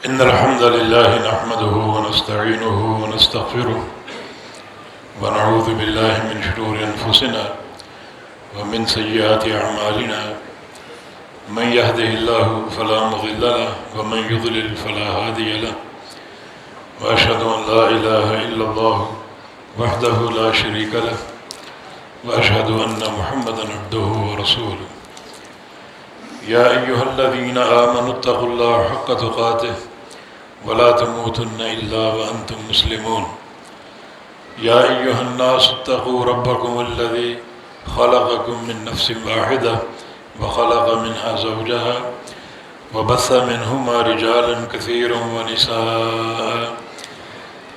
إن الحمد لله نحمده ونستعينه ونستغفره ونعوذ بالله من شرور أنفسنا ومن سيئات أعمالنا من يهده الله فلا مضل له ومن يضلل فلا هادي له وأشهد أن لا إله إلا الله وحده لا شريك له وأشهد أن محمدا عبده ورسوله يا أيها الذين آمنوا اتقوا الله حق تقاته ولا تموتن إلا وأنتم مسلمون يا أيها الناس اتقوا ربكم الذي خلقكم من نفس واحدة وخلق منها زوجها وبث منهما رجالا كثيرا ونساء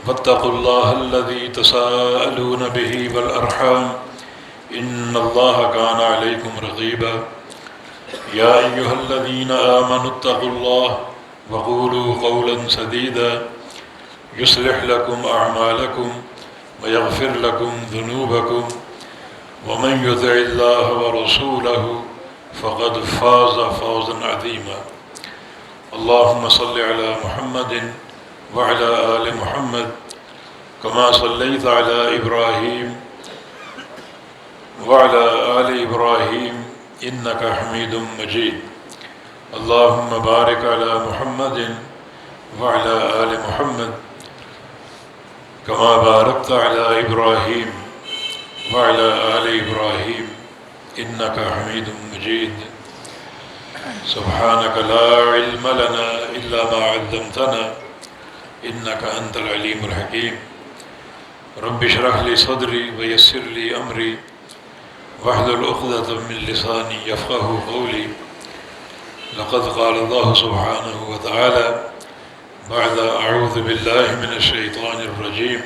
واتقوا الله الذي تساءلون به والأرحام إن الله كان عليكم رقيبا يا أيها الذين آمنوا اتقوا الله وقولوا قولا سديدا يصلح لكم أعمالكم ويغفر لكم ذنوبكم ومن يطع الله ورسوله فقد فاز فوزا عظيما اللهم صل على محمد وعلى آل محمد كما صليت على إبراهيم وعلى آل إبراهيم إنك حميد مجيد اللهم بارك على محمد وعلى آل محمد كما باركت على إبراهيم وعلى آل إبراهيم إنك حميد مجيد سبحانك لا علم لنا إلا ما علمتنا إنك أنت العليم الحكيم رب اشرح لي صدري ويسر لي أمري واحلل عقدة من لساني يفقه قولي لقد قال الله سبحانه وتعالى بعد أعوذ بالله من الشيطان الرجيم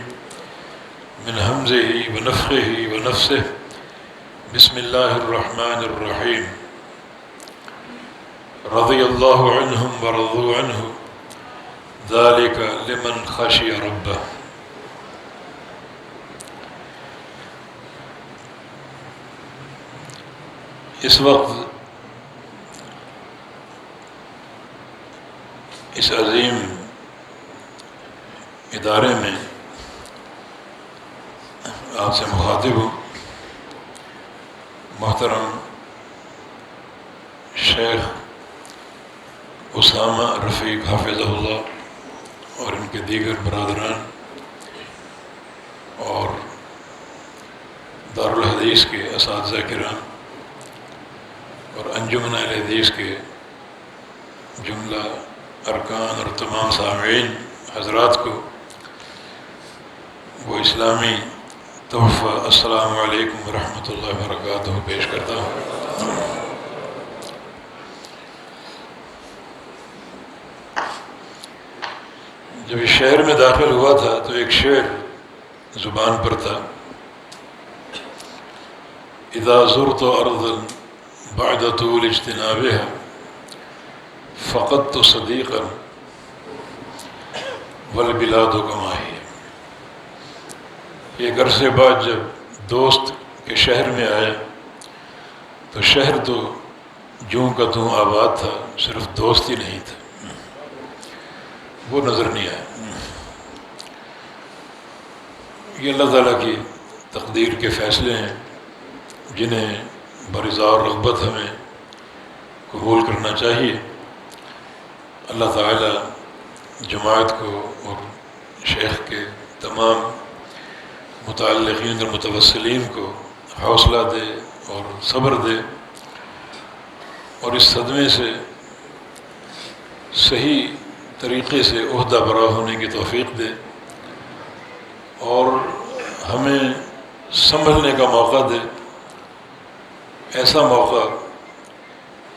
من همزه ونفخه ونفسه بسم الله الرحمن الرحيم رضي الله عنهم ورضوا عنه ذلك لمن خشي ربه. اس وقت اس عظیم ادارے میں آپ سے مخاطب ہوں. محترم شیخ اسامہ رفیق حافظہ اللہ اور ان کے دیگر برادران اور دارالحدیث کے اساتذہ کرام اور انجمن اہل حدیث کے جملہ ارکان اور تمام سامعین حضرات کو وہ اسلامی تحفہ السلام علیکم ورحمۃ اللہ وبرکاتہ پیش کرتا ہوں. جب اس شہر میں داخل ہوا تھا تو ایک شعر زبان پر تھا. اذا زرت ارضا بعد طول اجتنابها فقدت صديقا والبلاد كما هي. ایک عرصے بعد جب دوست کے شہر میں آیا تو شہر تو جوں کا توں آباد تھا, صرف دوست ہی نہیں تھا, وہ نظر نہیں آیا. یہ اللہ تعالیٰ کی تقدیر کے فیصلے ہیں جنہیں برضا اور رغبت ہمیں قبول کرنا چاہیے. اللہ تعالیٰ جماعت کو اور شیخ کے تمام متعلقین اور متوسلین کو حوصلہ دے اور صبر دے اور اس صدمے سے صحیح طریقے سے عہدہ برا ہونے کی توفیق دے اور ہمیں سنبھلنے کا موقع دے. ایسا موقع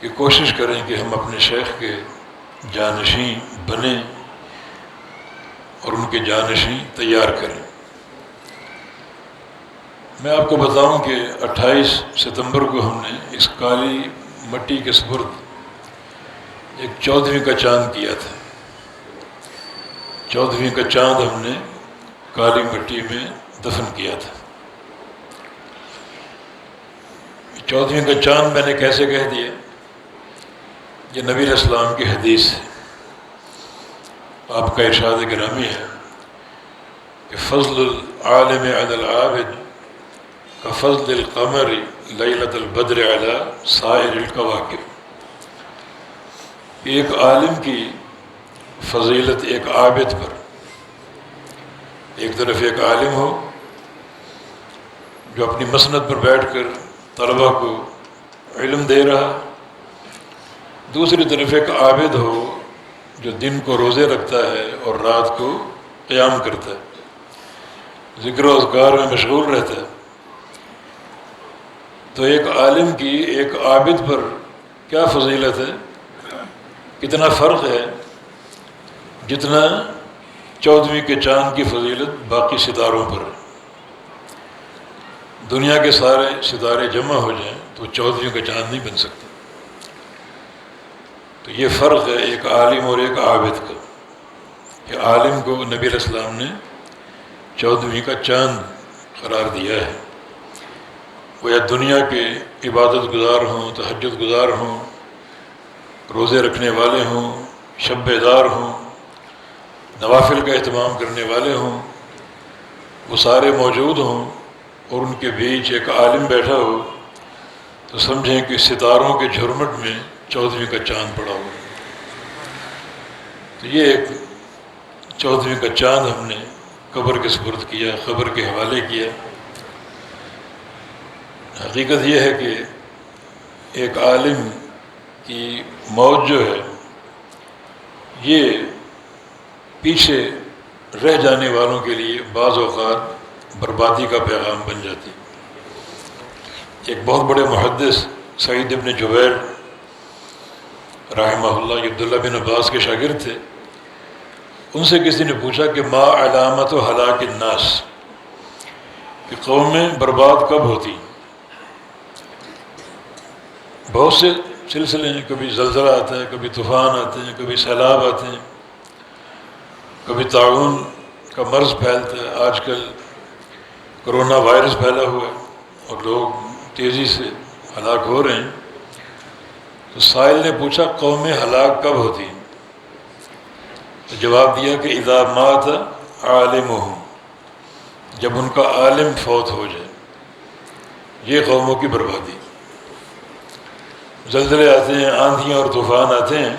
کہ کوشش کریں کہ ہم اپنے شیخ کے جانشین بنیں اور ان کے جانشین تیار کریں. میں آپ کو بتاؤں کہ 28 ستمبر کو ہم نے اس کالی مٹی کے سپرد ایک 14ویں کا چاند کیا تھا. 14ویں کا چاند ہم نے کالی مٹی میں دفن کیا تھا. 14ویں کا چاند میں نے کیسے کہہ دیا؟ یہ نبی علیہ السلام کی حدیث ہے. آپ کا ارشاد گرامی ہے کہ فضل العالم علی العابد کفضل القمر لیلۃ البدر علی سائر الکواکب. ایک عالم کی فضیلت ایک عابد پر، ایک طرف ایک عالم ہو جو اپنی مسند پر بیٹھ کر طلبہ کو علم دے رہا، دوسری طرف ایک عابد ہو جو دن کو روزے رکھتا ہے اور رات کو قیام کرتا ہے، ذکر و اذکار میں مشغول رہتا ہے. تو ایک عالم کی ایک عابد پر کیا فضیلت ہے، کتنا فرق ہے، جتنا 14ویں کے چاند کی فضیلت باقی ستاروں پر ہے. دنیا کے سارے ستارے جمع ہو جائیں تو 14ویں کا چاند نہیں بن سکتا. تو یہ فرق ہے ایک عالم اور ایک عابد کا، کہ عالم کو نبی علیہ السلام نے 14ویں کا چاند قرار دیا ہے. وہ یا دنیا کے عبادت گزار ہوں، تہجد گزار ہوں، روزے رکھنے والے ہوں، شب بیدار ہوں، نوافل کا اہتمام کرنے والے ہوں، وہ سارے موجود ہوں اور ان کے بیچ ایک عالم بیٹھا ہو، تو سمجھیں کہ ستاروں کے جھرمٹ میں 14ویں کا چاند پڑا ہوا. تو یہ ایک 14ویں کا چاند ہم نے قبر کے سپرد کیا، قبر کے حوالے کیا. حقیقت یہ ہے کہ ایک عالم کی موت جو ہے یہ پیچھے رہ جانے والوں کے لیے بعض اوقات بربادی کا پیغام بن جاتی. ایک بہت بڑے محدث سعید ابن جبیر رحمہ اللہ، یہ عبداللہ بن عباس کے شاگرد تھے. ان سے کسی نے پوچھا کہ ما علامت و ہلاک الناس، کہ قومیں برباد کب ہوتی. بہت سے سلسلے ہیں، کبھی زلزلہ آتا ہے، کبھی طوفان آتے ہیں، کبھی سیلاب آتے ہیں، کبھی طاعون کا مرض پھیلتا ہے. آج کل کرونا وائرس پھیلا ہوا ہے اور لوگ تیزی سے ہلاک ہو رہے ہیں. تو سائل نے پوچھا قومیں ہلاک کب ہوتی ہیں؟ تو جواب دیا کہ اذا مات عالمہم، جب ان کا عالم فوت ہو جائے. یہ قوموں کی بربادی. زلزلے آتے ہیں، آندھیاں اور طوفان آتے ہیں،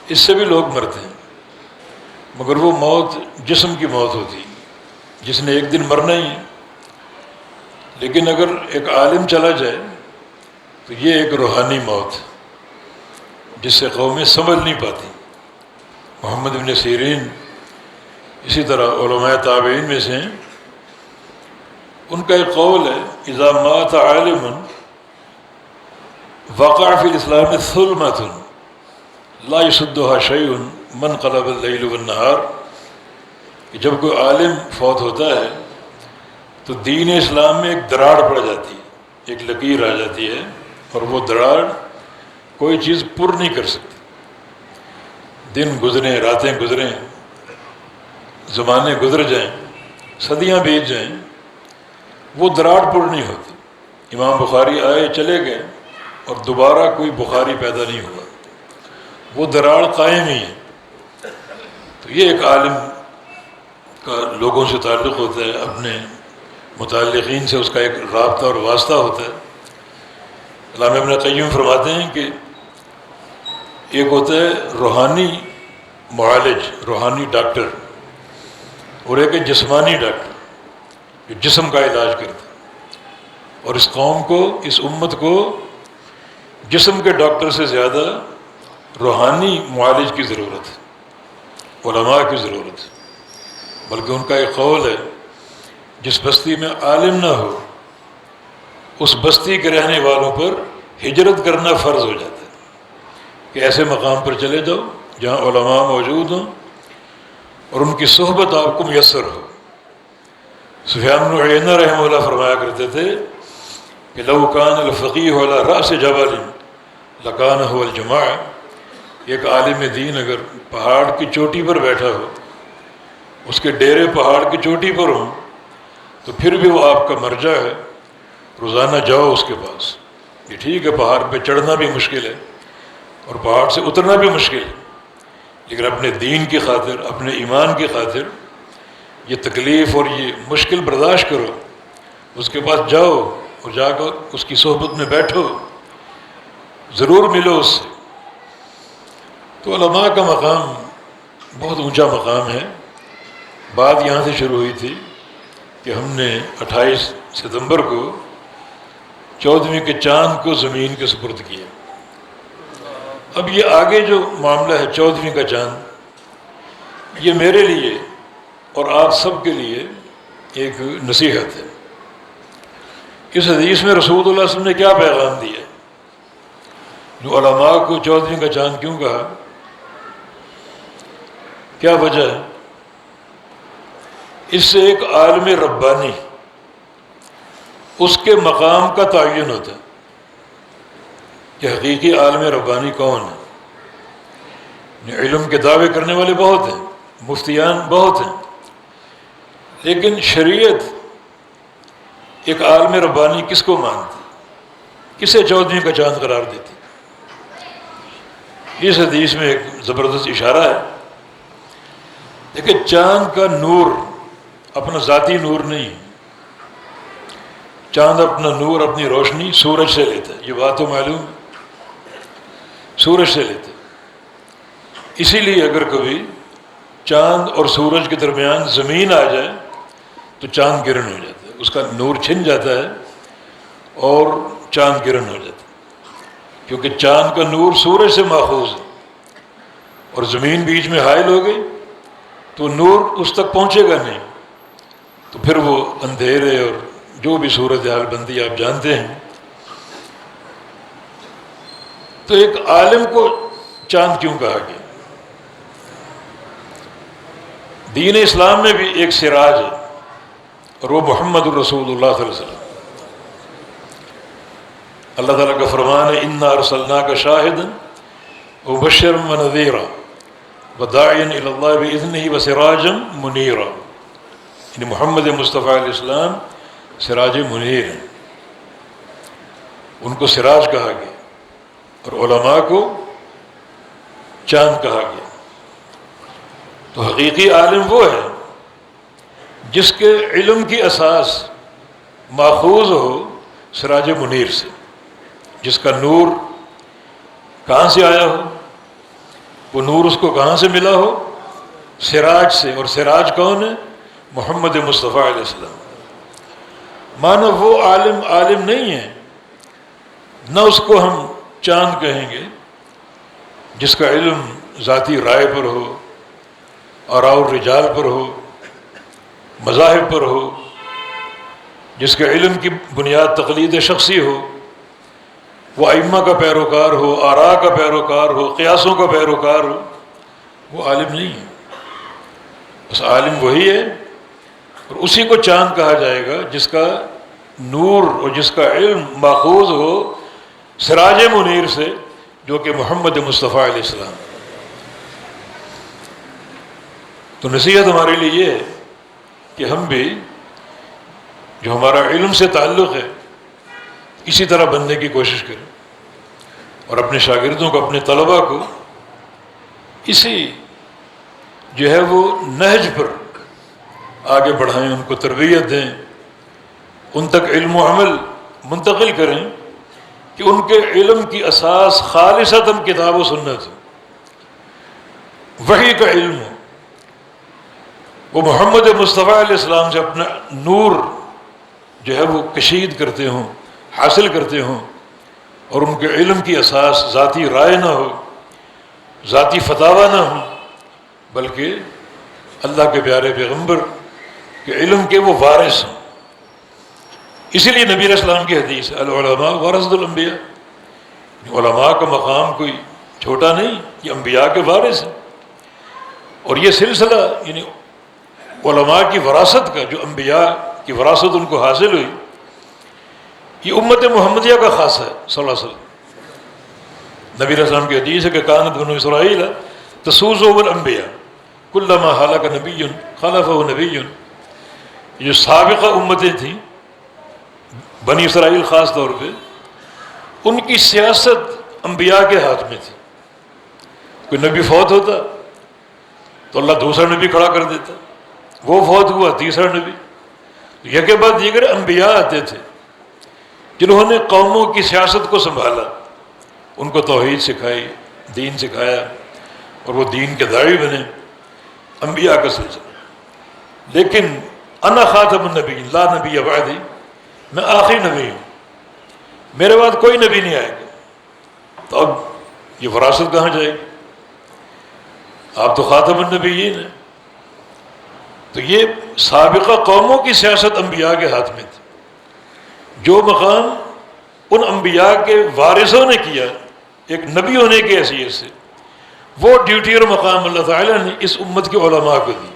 اس سے بھی لوگ مرتے ہیں، مگر وہ موت جسم کی موت ہوتی، جس نے ایک دن مرنا ہی ہے. لیکن اگر ایک عالم چلا جائے تو یہ ایک روحانی موت جس سے قومیں سنبھل نہیں پاتی. محمد بن سیرین اسی طرح علماء تابعین میں سے ہیں. ان کا ایک قول ہے اذا مات عالم وقع فی الاسلام ظلمۃ لا یسدها شیء من قلب اللیل والنہار، کہ جب کوئی عالم فوت ہوتا ہے تو دین اسلام میں ایک دراڑ پڑ جاتی ہے، ایک لکیر آ جاتی ہے، اور وہ دراڑ کوئی چیز پر نہیں کر سکتی. دن گزریں، راتیں گزریں، زمانے گزر جائیں، صدیاں بیت جائیں، وہ دراڑ پر نہیں ہوتی. امام بخاری آئے چلے گئے اور دوبارہ کوئی بخاری پیدا نہیں ہوا، وہ دراڑ قائم ہی ہے. تو یہ ایک عالم کا لوگوں سے تعلق ہوتا ہے، اپنے متعلقین سے اس کا ایک رابطہ اور واسطہ ہوتا ہے. علامہ ابن قیم فرماتے ہیں کہ ایک ہوتا ہے روحانی معالج، روحانی ڈاکٹر، اور ایک ہے جسمانی ڈاکٹر جو جسم کا علاج کرتا ہے. اور اس قوم کو، اس امت کو جسم کے ڈاکٹر سے زیادہ روحانی معالج کی ضرورت ہے، علماء کی ضرورت ہے. بلکہ ان کا ایک قول ہے جس بستی میں عالم نہ ہو اس بستی کے رہنے والوں پر ہجرت کرنا فرض ہو جاتا ہے، کہ ایسے مقام پر چلے جاؤ جہاں علماء موجود ہوں اور ان کی صحبت آپ کو میسر ہو. سفیان بن عیینہ رحمہ اللہ فرمایا کرتے تھے کہ لو کان الفقیہ علی رأس جبل لکان هو الجماع، ایک عالم دین اگر پہاڑ کی چوٹی پر بیٹھا ہو، اس کے ڈیرے پہاڑ کی چوٹی پر ہوں، تو پھر بھی وہ آپ کا مرجع ہے. روزانہ جاؤ اس کے پاس. یہ ٹھیک ہے پہاڑ پہ چڑھنا بھی مشکل ہے اور پہاڑ سے اترنا بھی مشکل ہے، لیکن اپنے دین کی خاطر، اپنے ایمان کی خاطر یہ تکلیف اور یہ مشکل برداشت کرو، اس کے پاس جاؤ اور جا کر اس کی صحبت میں بیٹھو، ضرور ملو اس سے۔ تو علماء کا مقام بہت اونچا مقام ہے۔ بات یہاں سے شروع ہوئی تھی کہ ہم نے 28 ستمبر کو 14ویں کے چاند کو زمین کے سپرد کیا۔ اب یہ آگے جو معاملہ ہے 14ویں کا چاند، یہ میرے لیے اور آپ سب کے لیے ایک نصیحت ہے۔ اس حدیث میں رسول اللہ صلی اللہ علیہ وسلم نے کیا پیغام دیا؟ جو علماء کو 14ویں کا چاند کیوں کہا؟ کیا وجہ ہے؟ اس سے ایک عالم ربانی، اس کے مقام کا تعین ہوتا ہے کہ حقیقی عالم ربانی کون ہے۔ علم کے دعوے کرنے والے بہت ہیں، مفتیان بہت ہیں، لیکن شریعت ایک عالم ربانی کس کو مانتی، کسے 14ویں کا چاند قرار دیتی؟ اس حدیث میں ایک زبردست اشارہ ہے۔ دیکھیں، چاند کا نور اپنا ذاتی نور نہیں ہے۔ چاند اپنا نور، اپنی روشنی سورج سے لیتا ہے، یہ بات تو معلوم ہے، سورج سے لیتا ہے۔ اسی لیے اگر کبھی چاند اور سورج کے درمیان زمین آ جائے تو چاند گرہن ہو جاتا ہے، اس کا نور چھن جاتا ہے اور چاند گرہن ہو جاتا ہے، کیونکہ چاند کا نور سورج سے ماخوذ ہے، اور زمین بیچ میں حائل ہو گئی تو نور اس تک پہنچے گا نہیں، تو پھر وہ اندھیرے اور جو بھی صورتحال بنتی آپ جانتے ہیں۔ تو ایک عالم کو چاند کیوں کہا گیا؟ دین اسلام میں بھی ایک سراج ہے، اور وہ محمد الرسول اللہ صلی اللہ علیہ وسلم۔ اللہ تعالیٰ کا فرمان ہے انا ارسلناک شاہدا ومبشرا ونذیرا وداعیا الی اللہ باذنہ وسراجا منیرا، یعنی محمد مصطفیٰ علیہ السلام سراج منیر ہیں، ان کو سراج کہا گیا، اور علماء کو چاند کہا گیا۔ تو حقیقی عالم وہ ہے جس کے علم کی اساس ماخوذ ہو سراج منیر سے، جس کا نور کہاں سے آیا ہو، وہ نور اس کو کہاں سے ملا ہو؟ سراج سے، اور سراج کون ہے؟ محمد مصطفیٰ علیہ السلام۔ مانا وہ عالم نہیں ہے، نہ اس کو ہم چاند کہیں گے جس کا علم ذاتی رائے پر ہو، آراء الرجال پر ہو، مذاہب پر ہو، جس کے علم کی بنیاد تقلید شخصی ہو، وہ ائمہ کا پیروکار ہو، آراء کا پیروکار ہو، قیاسوں کا پیروکار ہو، وہ عالم نہیں ہے۔ بس عالم وہی ہے، اور اسی کو چاند کہا جائے گا جس کا نور اور جس کا علم ماخوذ ہو سراج منیر سے، جو کہ محمد مصطفیٰ علیہ السلام۔ تو نصیحت ہمارے لیے یہ ہے کہ ہم بھی جو ہمارا علم سے تعلق ہے اسی طرح بننے کی کوشش کریں، اور اپنے شاگردوں کو، اپنے طلباء کو اسی جو ہے وہ نہج پر آگے بڑھائیں، ان کو تربیت دیں، ان تک علم و عمل منتقل کریں کہ ان کے علم کی اساس خالصتاً کتاب و سنت ہے، وحی کا علم ہو، وہ محمد مصطفیٰ علیہ السلام سے اپنا نور جو ہے وہ کشید کرتے ہوں، حاصل کرتے ہوں، اور ان کے علم کی اساس ذاتی رائے نہ ہو، ذاتی فتاویٰ نہ ہو، بلکہ اللہ کے پیارے پیغمبر کے علم کے وہ وارث ہوں۔ اسی لیے نبی علیہ السلام کی حدیث العلماء ورثۃ الانبیاء، علماء کا مقام کوئی چھوٹا نہیں، یہ انبیاء کے وارث ہیں، اور یہ سلسلہ یعنی علماء کی وراثت کا، جو انبیاء کی وراثت ان کو حاصل ہوئی، یہ امت محمدیہ کا خاصہ ہے صلی اللہ علیہ وسلم۔ نبی علیہ السلام کی حدیث ہے کہ کانت بنو اسرائیل تسوسهم الانبیاء کلما ہلک نبی خلفہ نبی، یہ جو سابقہ امتیں تھیں، بنی اسرائیل خاص طور پہ، ان کی سیاست انبیاء کے ہاتھ میں تھی۔ کوئی نبی فوت ہوتا تو اللہ دوسرا نبی کھڑا کر دیتا، وہ فوت ہوا، تیسرا نبی۔ یکے بعد دیگر انبیاء آتے تھے جنہوں نے قوموں کی سیاست کو سنبھالا، ان کو توحید سکھائی، دین سکھایا، اور وہ دین کے داعی بنے، انبیاء کا سلسلہ۔ لیکن انا خاتم النبی لا نبی بعدی، میں آخری نبی ہوں، میرے بعد کوئی نبی نہیں آئے گا، تو اب یہ وراثت کہاں جائے گی؟ آپ تو خاتم النبیین ہیں۔ تو یہ سابقہ قوموں کی سیاست انبیاء کے ہاتھ میں تھی۔ جو مقام ان انبیاء کے وارثوں نے کیا ایک نبی ہونے کی حیثیت سے، وہ ڈیوٹی اور مقام اللہ تعالیٰ نے اس امت کے علماء کو دی۔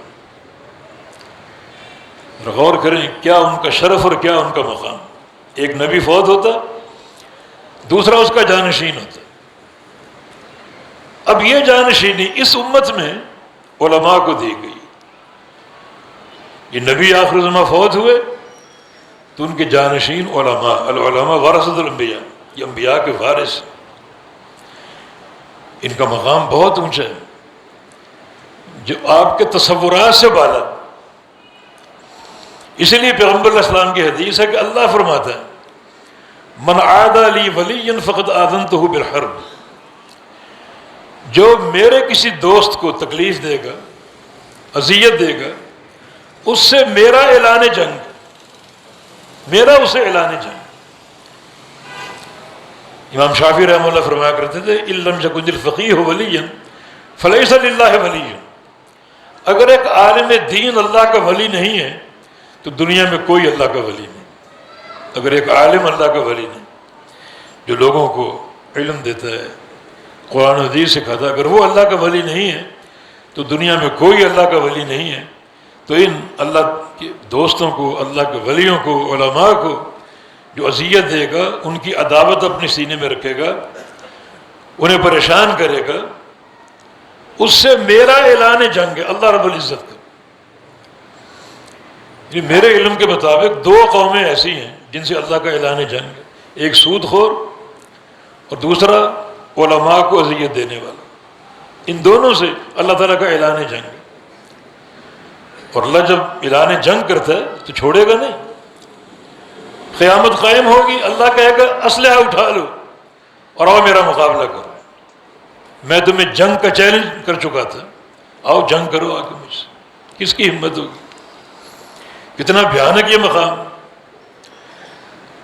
غور کریں کیا ان کا شرف اور کیا ان کا مقام۔ ایک نبی فوت ہوتا، دوسرا اس کا جانشین ہوتا۔ اب یہ جانشینی اس امت میں علماء کو دی گئی۔ یہ نبی آخر زمان فوت ہوئے تو ان کے جانشین علماء، العلماء ورثۃ الانبیاء، یہ انبیاء کے وارث، ان کا مقام بہت اونچا ہے، جو آپ کے تصورات سے بالا۔ اس لیے پیغمبر علیہ السلام کی حدیث ہے کہ اللہ فرماتا ہے من عادى لی ولیا فقد آذنتہ بالحرب، جو میرے کسی دوست کو تکلیف دے گا، اذیت دے گا، اس سے میرا اعلان جنگ، میرا اسے اعلان جنگ۔ امام شافعی رحمہ اللہ فرمایا کرتے تھے ان لم یکن الفقیہ ولیا فلیس للہ ولی، اگر ایک عالم دین اللہ کا ولی نہیں ہے تو دنیا میں کوئی اللہ کا ولی نہیں۔ اگر ایک عالم اللہ کا ولی نہیں جو لوگوں کو علم دیتا ہے، قرآن و حدیث سکھاتا ہے، اگر وہ اللہ کا ولی نہیں ہے تو دنیا میں کوئی اللہ کا ولی نہیں ہے۔ تو ان اللہ کے دوستوں کو، اللہ کے ولیوں کو، علماء کو جو اذیت دے گا، ان کی عداوت اپنے سینے میں رکھے گا، انہیں پریشان کرے گا، اس سے میرا اعلان جنگ ہے اللہ رب العزت کا۔ میرے علم کے مطابق دو قومیں ایسی ہیں جن سے اللہ کا اعلان جنگ ہے، ایک سود خور اور دوسرا علماء کو اذیت دینے والا۔ ان دونوں سے اللہ تعالیٰ کا اعلان جنگ ہے، اور اللہ جب اعلان جنگ کرتا ہے تو چھوڑے گا نہیں۔ قیامت قائم ہوگی، اللہ کہے گا اسلحہ اٹھا لو اور آؤ میرا مقابلہ کرو، میں تمہیں جنگ کا چیلنج کر چکا تھا، آؤ جنگ کرو آ کے مجھ سے۔ کس کی ہمت ہوگی؟ کتنا بھیانک یہ مقام۔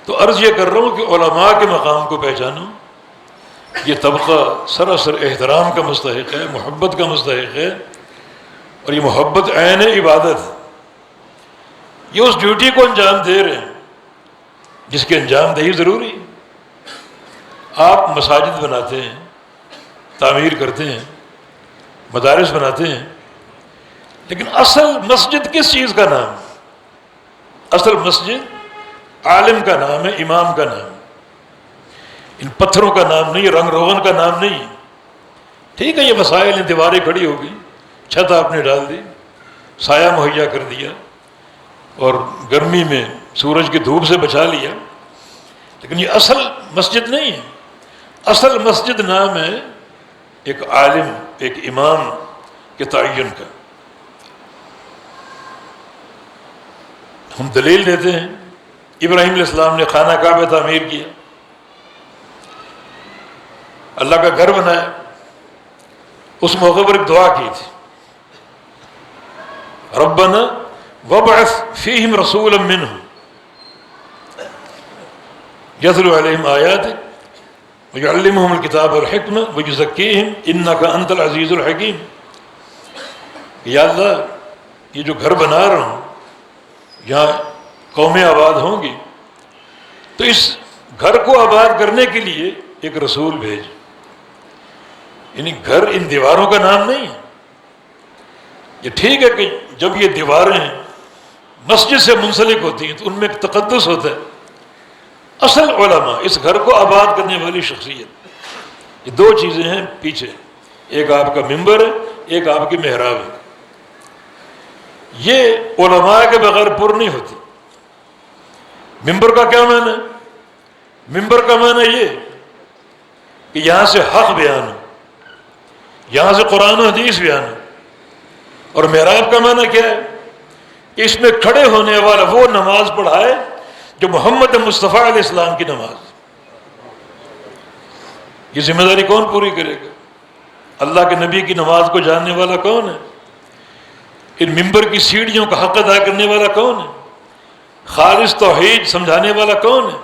تو عرض یہ کر رہا ہوں کہ علماء کے مقام کو پہچانو، یہ طبقہ سراسر احترام کا مستحق ہے، محبت کا مستحق ہے، اور یہ محبت عین عبادت ہے۔ یہ اس ڈیوٹی کو انجام دے رہے ہیں جس کی انجام دہی ضروری ہے۔ آپ مساجد بناتے ہیں، تعمیر کرتے ہیں، مدارس بناتے ہیں، لیکن اصل مسجد کس چیز کا نام ہے؟ اصل مسجد عالم کا نام ہے، امام کا نام ہے، ان پتھروں کا نام نہیں، رنگ روغن کا نام نہیں۔ ٹھیک ہے یہ مسائل ہیں، دیواریں کھڑی ہو گئی، چھت آپ نے ڈال دی، سایہ مہیا کر دیا، اور گرمی میں سورج کی دھوپ سے بچا لیا، لیکن یہ اصل مسجد نہیں ہے۔ اصل مسجد نام ہے ایک عالم، ایک امام کے تعین کا۔ ہم دلیل دیتے ہیں ابراہیم علیہ السلام نے خانہ کعبہ تعمیر کیا، اللہ کا گھر بنایا، اس موقع پر ایک دعا کی تھی ربنا وابعث فیہم رسولا منہم یتلو علیہم آیاتک ویعلمہم الکتاب والحکمہ ویزکیہم انک انت العزیز الحکیم۔ یا اللہ یہ جو گھر بنا رہا ہوں یہاں قومیں آباد ہوں گی، تو اس گھر کو آباد کرنے کے لیے ایک رسول بھیج۔ یعنی گھر ان دیواروں کا نام نہیں ہے۔ یہ ٹھیک ہے کہ جب یہ دیواریں مسجد سے منسلک ہوتی ہیں تو ان میں ایک تقدس ہوتا ہے، اصل علماء اس گھر کو آباد کرنے والی شخصیت، یہ دو چیزیں ہیں پیچھے، ایک آپ کا ممبر ہے، ایک آپ کی محراب ہے۔ یہ علماء کے بغیر پر نہیں ہوتی۔ ممبر کا کیا معنی ہے؟ ممبر کا معنی یہ کہ یہاں سے حق بیان ہو، یہاں سے قرآن و حدیث بیان ہو، اور محراب کا معنی کیا ہے؟ کہ اس میں کھڑے ہونے والا وہ نماز پڑھائے جو محمد مصطفیٰ علیہ السلام کی نماز. یہ ذمہ داری کون پوری کرے گا؟ اللہ کے نبی کی نماز کو جاننے والا کون ہے؟ ان ممبر کی سیڑھیوں کا حق ادا کرنے والا کون ہے؟ خالص توحید سمجھانے والا کون ہے؟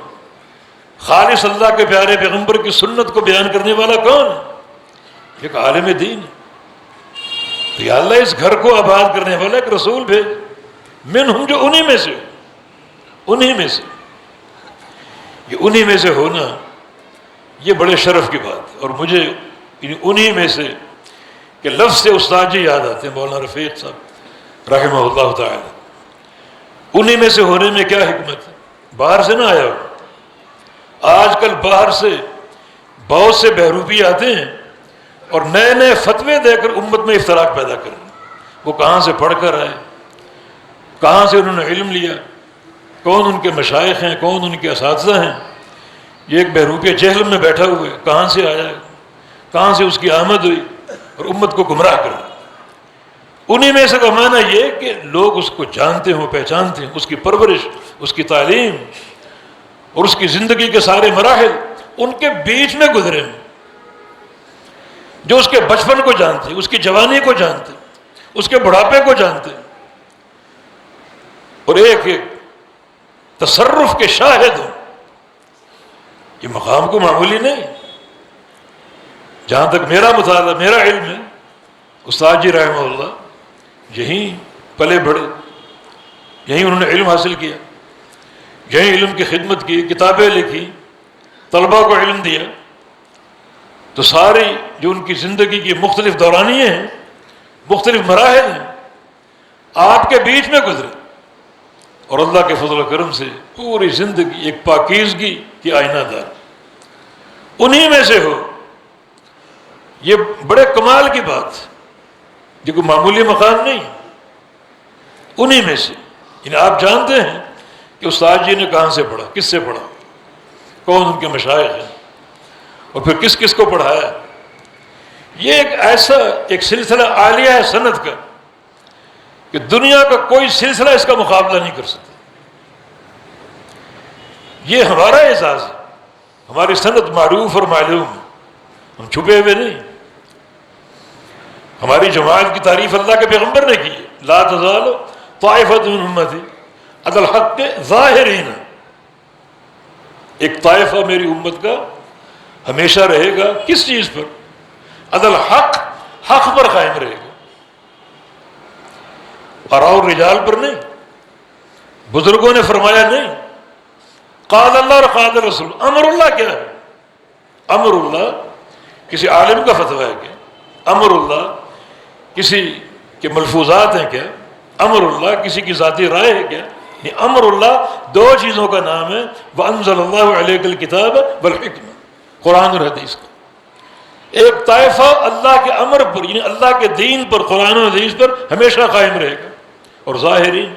خالص اللہ کے پیارے پیغمبر کی سنت کو بیان کرنے والا کون ہے؟ ایک عالم دین ہے. تو یا اللہ اس گھر کو آباد کرنے والا ایک رسول بھیج منہم، جو انہی میں سے، انہی میں سے، یہ انہی میں سے ہونا یہ بڑے شرف کی بات ہے. اور مجھے انہی میں سے کہ لفظ سے استاد جی یاد آتے ہیں، مولانا رفیق صاحب رحمہ اللہ تعالی. انہی میں سے ہونے میں کیا حکمت ہے؟ باہر سے نہ آیا ہو. آج کل باہر سے بہت سے بہروپی آتے ہیں اور نئے نئے فتوے دے کر امت میں افتراق پیدا کر رہے ہیں. وہ کہاں سے پڑھ کر آئے، کہاں سے انہوں نے علم لیا، کون ان کے مشائخ ہیں، کون ان کے اساتذہ ہیں. یہ ایک بہروپیہ جہل میں بیٹھا ہوا ہے، کہاں سے آیا ہے، کہاں سے اس کی آمد ہوئی، اور امت کو گمراہ کر رہا ہے. انہی میں سے کا معنی یہ کہ لوگ اس کو جانتے ہوں، پہچانتے ہیں، اس کی پرورش، اس کی تعلیم اور اس کی زندگی کے سارے مراحل ان کے بیچ میں گزرے ہیں، جو اس کے بچپن کو جانتے ہیں، اس کی جوانی کو جانتے ہیں، اس کے بڑھاپے کو جانتے ہیں، اور ایک ایک تصرف کے شاہد ہوں. یہ مقام کو معمولی نہیں. جہاں تک میرا مطالعہ، میرا علم ہے، استاد جی رحمہ اللہ یہیں پلے بڑھے، یہیں انہوں نے علم حاصل کیا، یہیں علم کی خدمت کی، کتابیں لکھی، طلباء کو علم دیا. تو ساری جو ان کی زندگی کی مختلف دورانیے ہیں، مختلف مراحل ہیں، آپ کے بیچ میں گزرے، اور اللہ کے فضل و کرم سے پوری زندگی ایک پاکیزگی کی آئینہ دار. انہی میں سے ہو، یہ بڑے کمال کی بات، یہ کوئی معمولی مقام نہیں. انہی میں سے یعنی آپ جانتے ہیں کہ استاد جی نے کہاں سے پڑھا، کس سے پڑھا، کون ان کے مشائخ ہیں، اور پھر کس کس کو پڑھایا. یہ ایک ایسا ایک سلسلہ عالیہ ہے سند کا کہ دنیا کا کوئی سلسلہ اس کا مقابلہ نہیں کر سکتا. یہ ہمارا اعزاز ہے، ہماری سند معروف اور معلوم ہے، ہم چھپے ہوئے نہیں. ہماری جماعت کی تعریف اللہ کے پیغمبر نے کی ہے، لا تزال طائفۃ من امتی علی الحق ظاہرین. ایک طائفہ میری امت کا ہمیشہ رہے گا کس چیز پر؟ علی الحق، حق پر قائم رہے گا، اور رجال پر نہیں. بزرگوں نے فرمایا نہیں، قال اللہ اور قال رسول. امر اللہ کیا ہے؟ امر اللہ کسی عالم کا فتویٰ ہے کیا؟ امر اللہ کسی کے ملفوظات ہیں کیا؟ امر اللہ کسی کی ذاتی رائے ہے کیا؟ نہیں، امر اللہ دو چیزوں کا نام ہے، وَأَنزَلَ اللَّهُ عَلَيْكَ الْكِتَابَ وَالْحِكْمَةَ، قرآن اور حدیث کا. ایک طائفہ اللہ کے امر پر یعنی اللہ کے دین پر، قرآن و حدیث پر ہمیشہ قائم رہے گا. اور ظاہرین،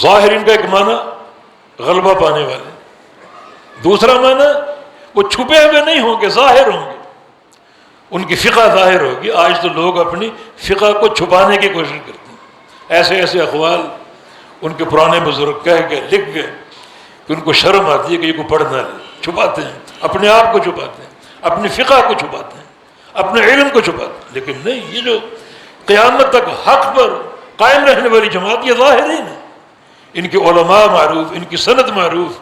ظاہرین کا ایک معنی غلبہ پانے والے، دوسرا معنی وہ چھپے ہوئے نہیں ہوں گے، ظاہر ہوں گے، ان کی فقہ ظاہر ہوگی. آج تو لوگ اپنی فقہ کو چھپانے کی کوشش کرتے ہیں، ایسے ایسے اقوال ان کے پرانے بزرگ کہہ گئے، لکھ گئے کہ ان کو شرم آتی ہے کہ یہ کو پڑھ نہ لے. چھپاتے ہیں، اپنے آپ کو چھپاتے ہیں، اپنی فقہ کو چھپاتے ہیں، اپنے علم کو چھپاتے ہیں. لیکن نہیں، یہ جو قیامت تک حق پر قائم رہنے والی جماعت، یہ ظاہرین ہے. ان کے علماء معروف، ان کی سند معروف،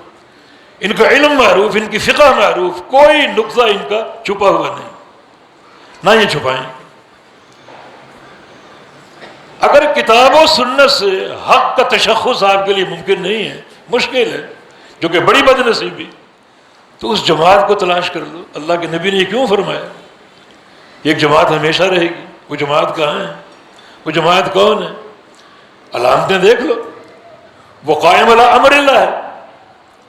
ان کا علم معروف، ان کی فقہ معروف، کوئی نقطہ ان کا چھپا ہوا نہیں، نہ یہ چھپائیں. اگر کتاب و سنت سے حق کا تشخص آپ کے لیے ممکن نہیں ہے، مشکل ہے، جو کہ بڑی بد نصیبی، تو اس جماعت کو تلاش کر لو. اللہ کے نبی نے یہ کیوں فرمایا؟ ایک جماعت ہمیشہ رہے گی. وہ جماعت کہاں ہے؟ وہ جماعت کون ہے؟ علامتیں دیکھ لو. وہ قائم علی امر اللہ ہے.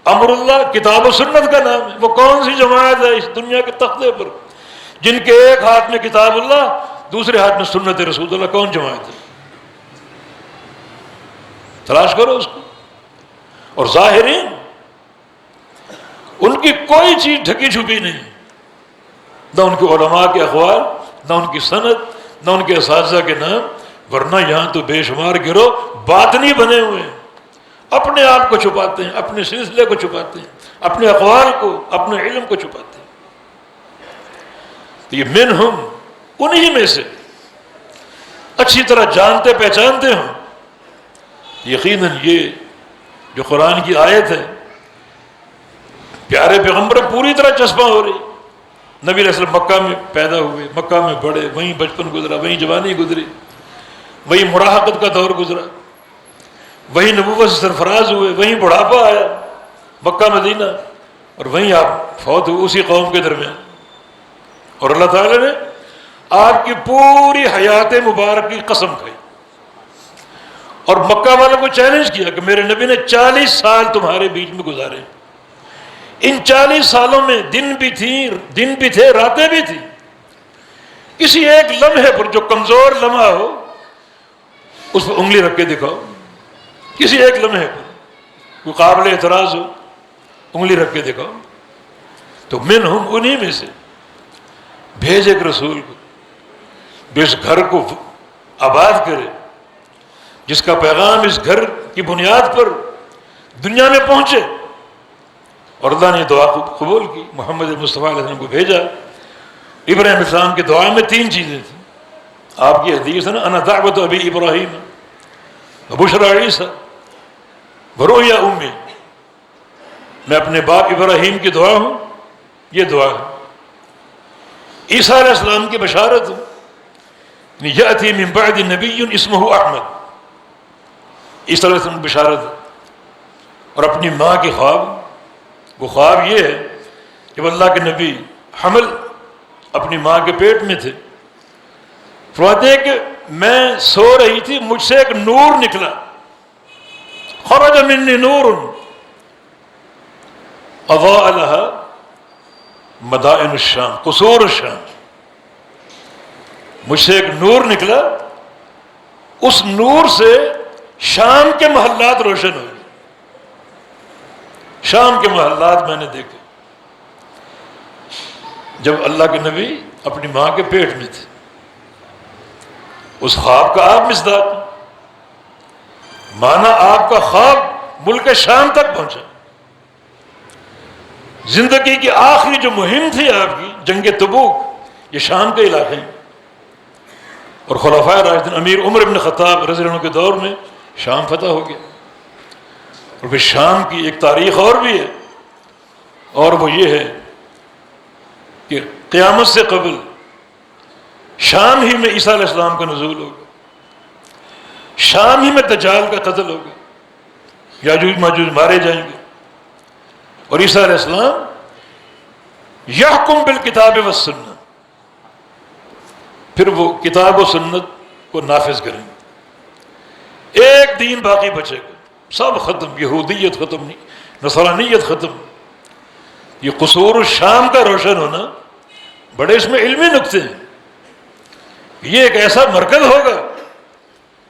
امر اللہ کتاب و سنت کا نام ہے. وہ کون سی جماعت ہے اس دنیا کے تختے پر جن کے ایک ہاتھ میں کتاب اللہ، دوسرے ہاتھ میں سنت رسول اللہ؟ کون جماعت ہے؟ تلاش کرو اس کو. اور ظاہرین، ان کی کوئی چیز ڈھکی چھپی نہیں، نہ ان کے علماء کے اقوال، نہ ان کی سند، نہ ان کے اساتذہ کے نام، ورنہ یہاں تو بے شمار گروہ باطنی بنے ہوئے ہیں، اپنے آپ کو چھپاتے ہیں، اپنے سلسلے کو چھپاتے ہیں، اپنے اقوال کو، اپنے علم کو چھپاتے ہیں۔ تو یہ منہم، انہی میں سے اچھی طرح جانتے پہچانتے ہوں یقیناً یہ جو قرآن کی آیت ہے پیارے پیغمبر پوری طرح چسپاں ہو رہی۔ نبی علیہ السلام مکہ میں پیدا ہوئے، مکہ میں بڑے، وہیں بچپن گزرا، وہیں جوانی گزری، وہیں مراہقت کا دور گزرا، وہیں نبوت سے سرفراز ہوئے، وہیں بڑھاپا آیا مکہ مدینہ، اور وہیں آپ فوت ہوئے اسی قوم کے درمیان۔ اور اللہ تعالیٰ نے آپ کی پوری حیات مبارک کی قسم کھائی اور مکہ والوں کو چیلنج کیا کہ میرے نبی نے 40 سال تمہارے بیچ میں گزارے، ان 40 سالوں میں دن بھی تھے، راتیں بھی تھیں، کسی ایک لمحے پر جو کمزور لمحہ ہو اس پر انگلی رکھ کے دکھاؤ، کسی ایک لمحے پر کوئی قابل اعتراض ہو انگلی رکھ کے دکھاؤ۔ تو منہم، انہی میں سے بھیج ایک رسول کو جو اس گھر کو آباد کرے، جس کا پیغام اس گھر کی بنیاد پر دنیا میں پہنچے۔ اور اللہ نے دعا قبول کی، محمد مصطفیٰ علیہ وسلم کو بھیجا۔ ابراہیم علیہ السلام کی دعا میں 3 چیزیں تھیں، آپ کی حدیث ہے نا، انا دعوت ابی ابراہیم وبشریٰ عیسیٰ ورؤیا امی، میں اپنے باپ ابراہیم کی دعا ہوں، یہ دعا ہے۔ عیسیٰ علیہ السلام کی بشارت ہے، یأتی من بعد نبی اسمہ احمد، عیسیٰ علیہ السلام کی بشارت ہے۔ اور اپنی ماں کی خواب، وہ خواب یہ ہے کہ اللہ کے نبی حمل اپنی ماں کے پیٹ میں تھے، فرماتے ہیں کہ میں سو رہی تھی، مجھ سے ایک نور نکلا، خرج منی نور اضاء لها مدائن الشام قصور الشام، مجھ سے ایک نور نکلا، اس نور سے شام کے محلات روشن ہوئے، شام کے محلات میں نے دیکھے جب اللہ کے نبی اپنی ماں کے پیٹ میں تھے۔ اس خواب کا آپ مصداق، مانا آپ کا خواب ملک شام تک پہنچا۔ زندگی کی آخری جو مہم تھی آپ کی، جنگ تبوک، یہ شام کے علاقے ہیں، اور خلفائے راشدین امیر عمر بن خطاب رضی اللہ عنہ کے دور میں شام فتح ہو گیا۔ اور پھر شام کی ایک تاریخ اور بھی ہے، اور وہ یہ ہے کہ قیامت سے قبل شام ہی میں عیسیٰ علیہ السلام کا نزول ہوگا، شام ہی میں دجال کا قتل ہوگا، یاجوج ماجوج مارے جائیں گے، اور عیسیٰ علیہ السلام یحکم بالکتاب والسنہ، پھر وہ کتاب و سنت کو نافذ کریں گے۔ ایک دین باقی بچے گا، سب ختم، یہودیت ختم، نصرانیت ختم۔ یہ قصور الشام کا روشن ہونا، بڑے اس میں علمی نقطے ہیں۔ یہ ایک ایسا مرکز ہوگا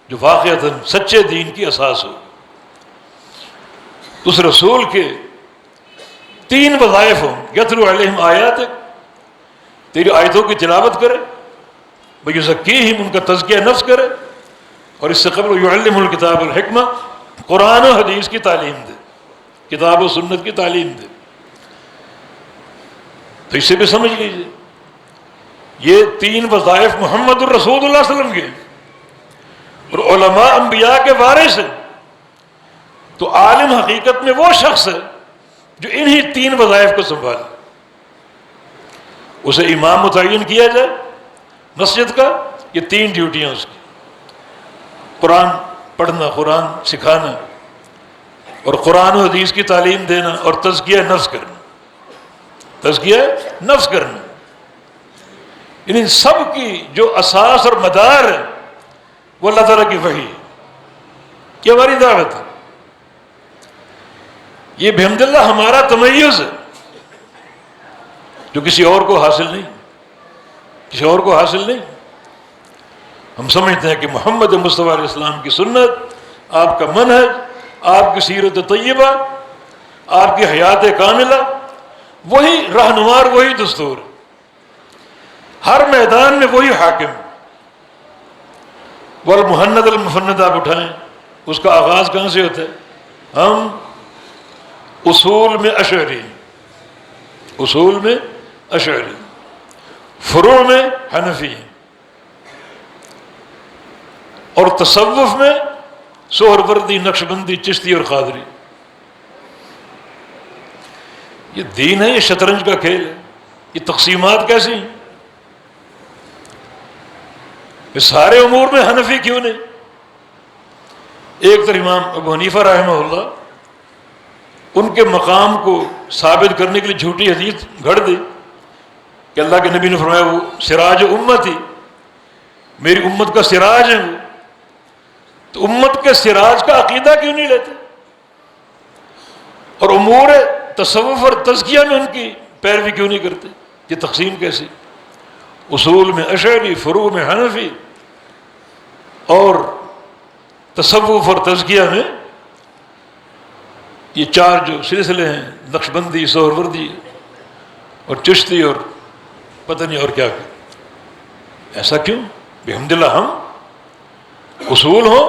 جو واقعتاً سچے دین کی اساس ہوگا۔ اس رسول کے 3 وظائف ہوں، یتلو علیہم آیاتک، تیری آیتوں کی تلاوت کرے، ویزکیہم، ان کا تزکیہ نفس کرے، اور اس سے قبل یعلم الکتاب والحکمہ، قرآن و حدیث کی تعلیم دے، کتاب و سنت کی تعلیم دے۔ تو اسے بھی سمجھ لیجیے، یہ 3 وظائف محمد الرسول اللہ صلی اللہ علیہ وسلم کے، اور علماء انبیاء کے وارث ہیں۔ تو عالم حقیقت میں وہ شخص ہے جو انہی 3 وظائف کو سنبھالے۔ اسے امام متعین کیا جائے مسجد کا، یہ 3 ڈیوٹیاں اس کی: قرآن پڑھنا، قرآن سکھانا، اور قرآن و حدیث کی تعلیم دینا، اور تزکیہ نفس کرنا، تزکیہ نفس کرنا۔ ان سب کی جو اساس اور مدار ہے وہ اللہ تعالیٰ کی وحی ہے، یہ ہماری دعوت ہے، یہ بحمد اللہ ہمارا تمیز ہے جو کسی اور کو حاصل نہیں، کسی اور کو حاصل نہیں۔ ہم سمجھتے ہیں کہ محمد مصطفیٰ علیہ السلام کی سنت، آپ کا منہج، آپ کی سیرت طیبہ، آپ کی حیات کاملہ، وہی رہنمار، وہی دستور، ہر میدان میں وہی حاکم، والمہند المفند آپ اٹھائیں، اس کا آغاز کہاں سے ہوتا ہے؟ ہم اصول میں اشعری، اصول میں اشعری، فروع میں حنفی، اور تصوف میں سہروردی، نقشبندی، چشتی اور قادری۔ یہ دین ہے، یہ شطرنج کا کھیل ہے؟ یہ تقسیمات کیسی ہیں؟ یہ سارے امور میں حنفی کیوں نہیں؟ ایک طرف امام ابو حنیفہ رحمہ اللہ، ان کے مقام کو ثابت کرنے کے لیے جھوٹی حدیث گھڑ دی کہ اللہ کے نبی نے فرمایا وہ سراج امتی، میری امت کا سراج ہے وہ، تو امت کے سراج کا عقیدہ کیوں نہیں لیتے؟ اور امور تصوف اور تزکیہ میں ان کی پیروی کیوں نہیں کرتے؟ یہ تقسیم کیسی؟ اصول میں اشعری، فروع میں حنفی، اور تصوف اور تزکیہ میں یہ چار جو سلسلے ہیں، نقشبندی، سہروردی اور چشتی اور پتہ نہیں اور کیا۔ ایسا کیوں؟ بحمدللہ ہم اصول ہو،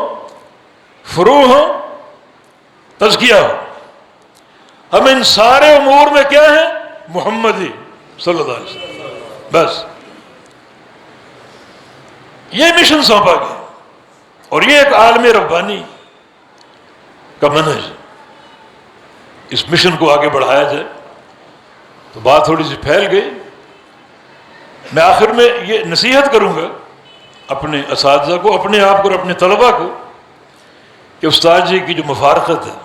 فروع ہو، تزکیہ ہو، ہم ان سارے امور میں کیا ہیں؟ محمدی صلی اللہ علیہ وسلم۔ بس یہ مشن سونپا گیا، اور یہ ایک عالم ربانی کا منہج ہے۔ اس مشن کو آگے بڑھایا جائے تو بات تھوڑی سی پھیل گئی۔ میں آخر میں یہ نصیحت کروں گا اپنے اساتذہ کو، اپنے آپ کو اور اپنے طلباء کو، کہ استاد جی کی جو مفارقت ہے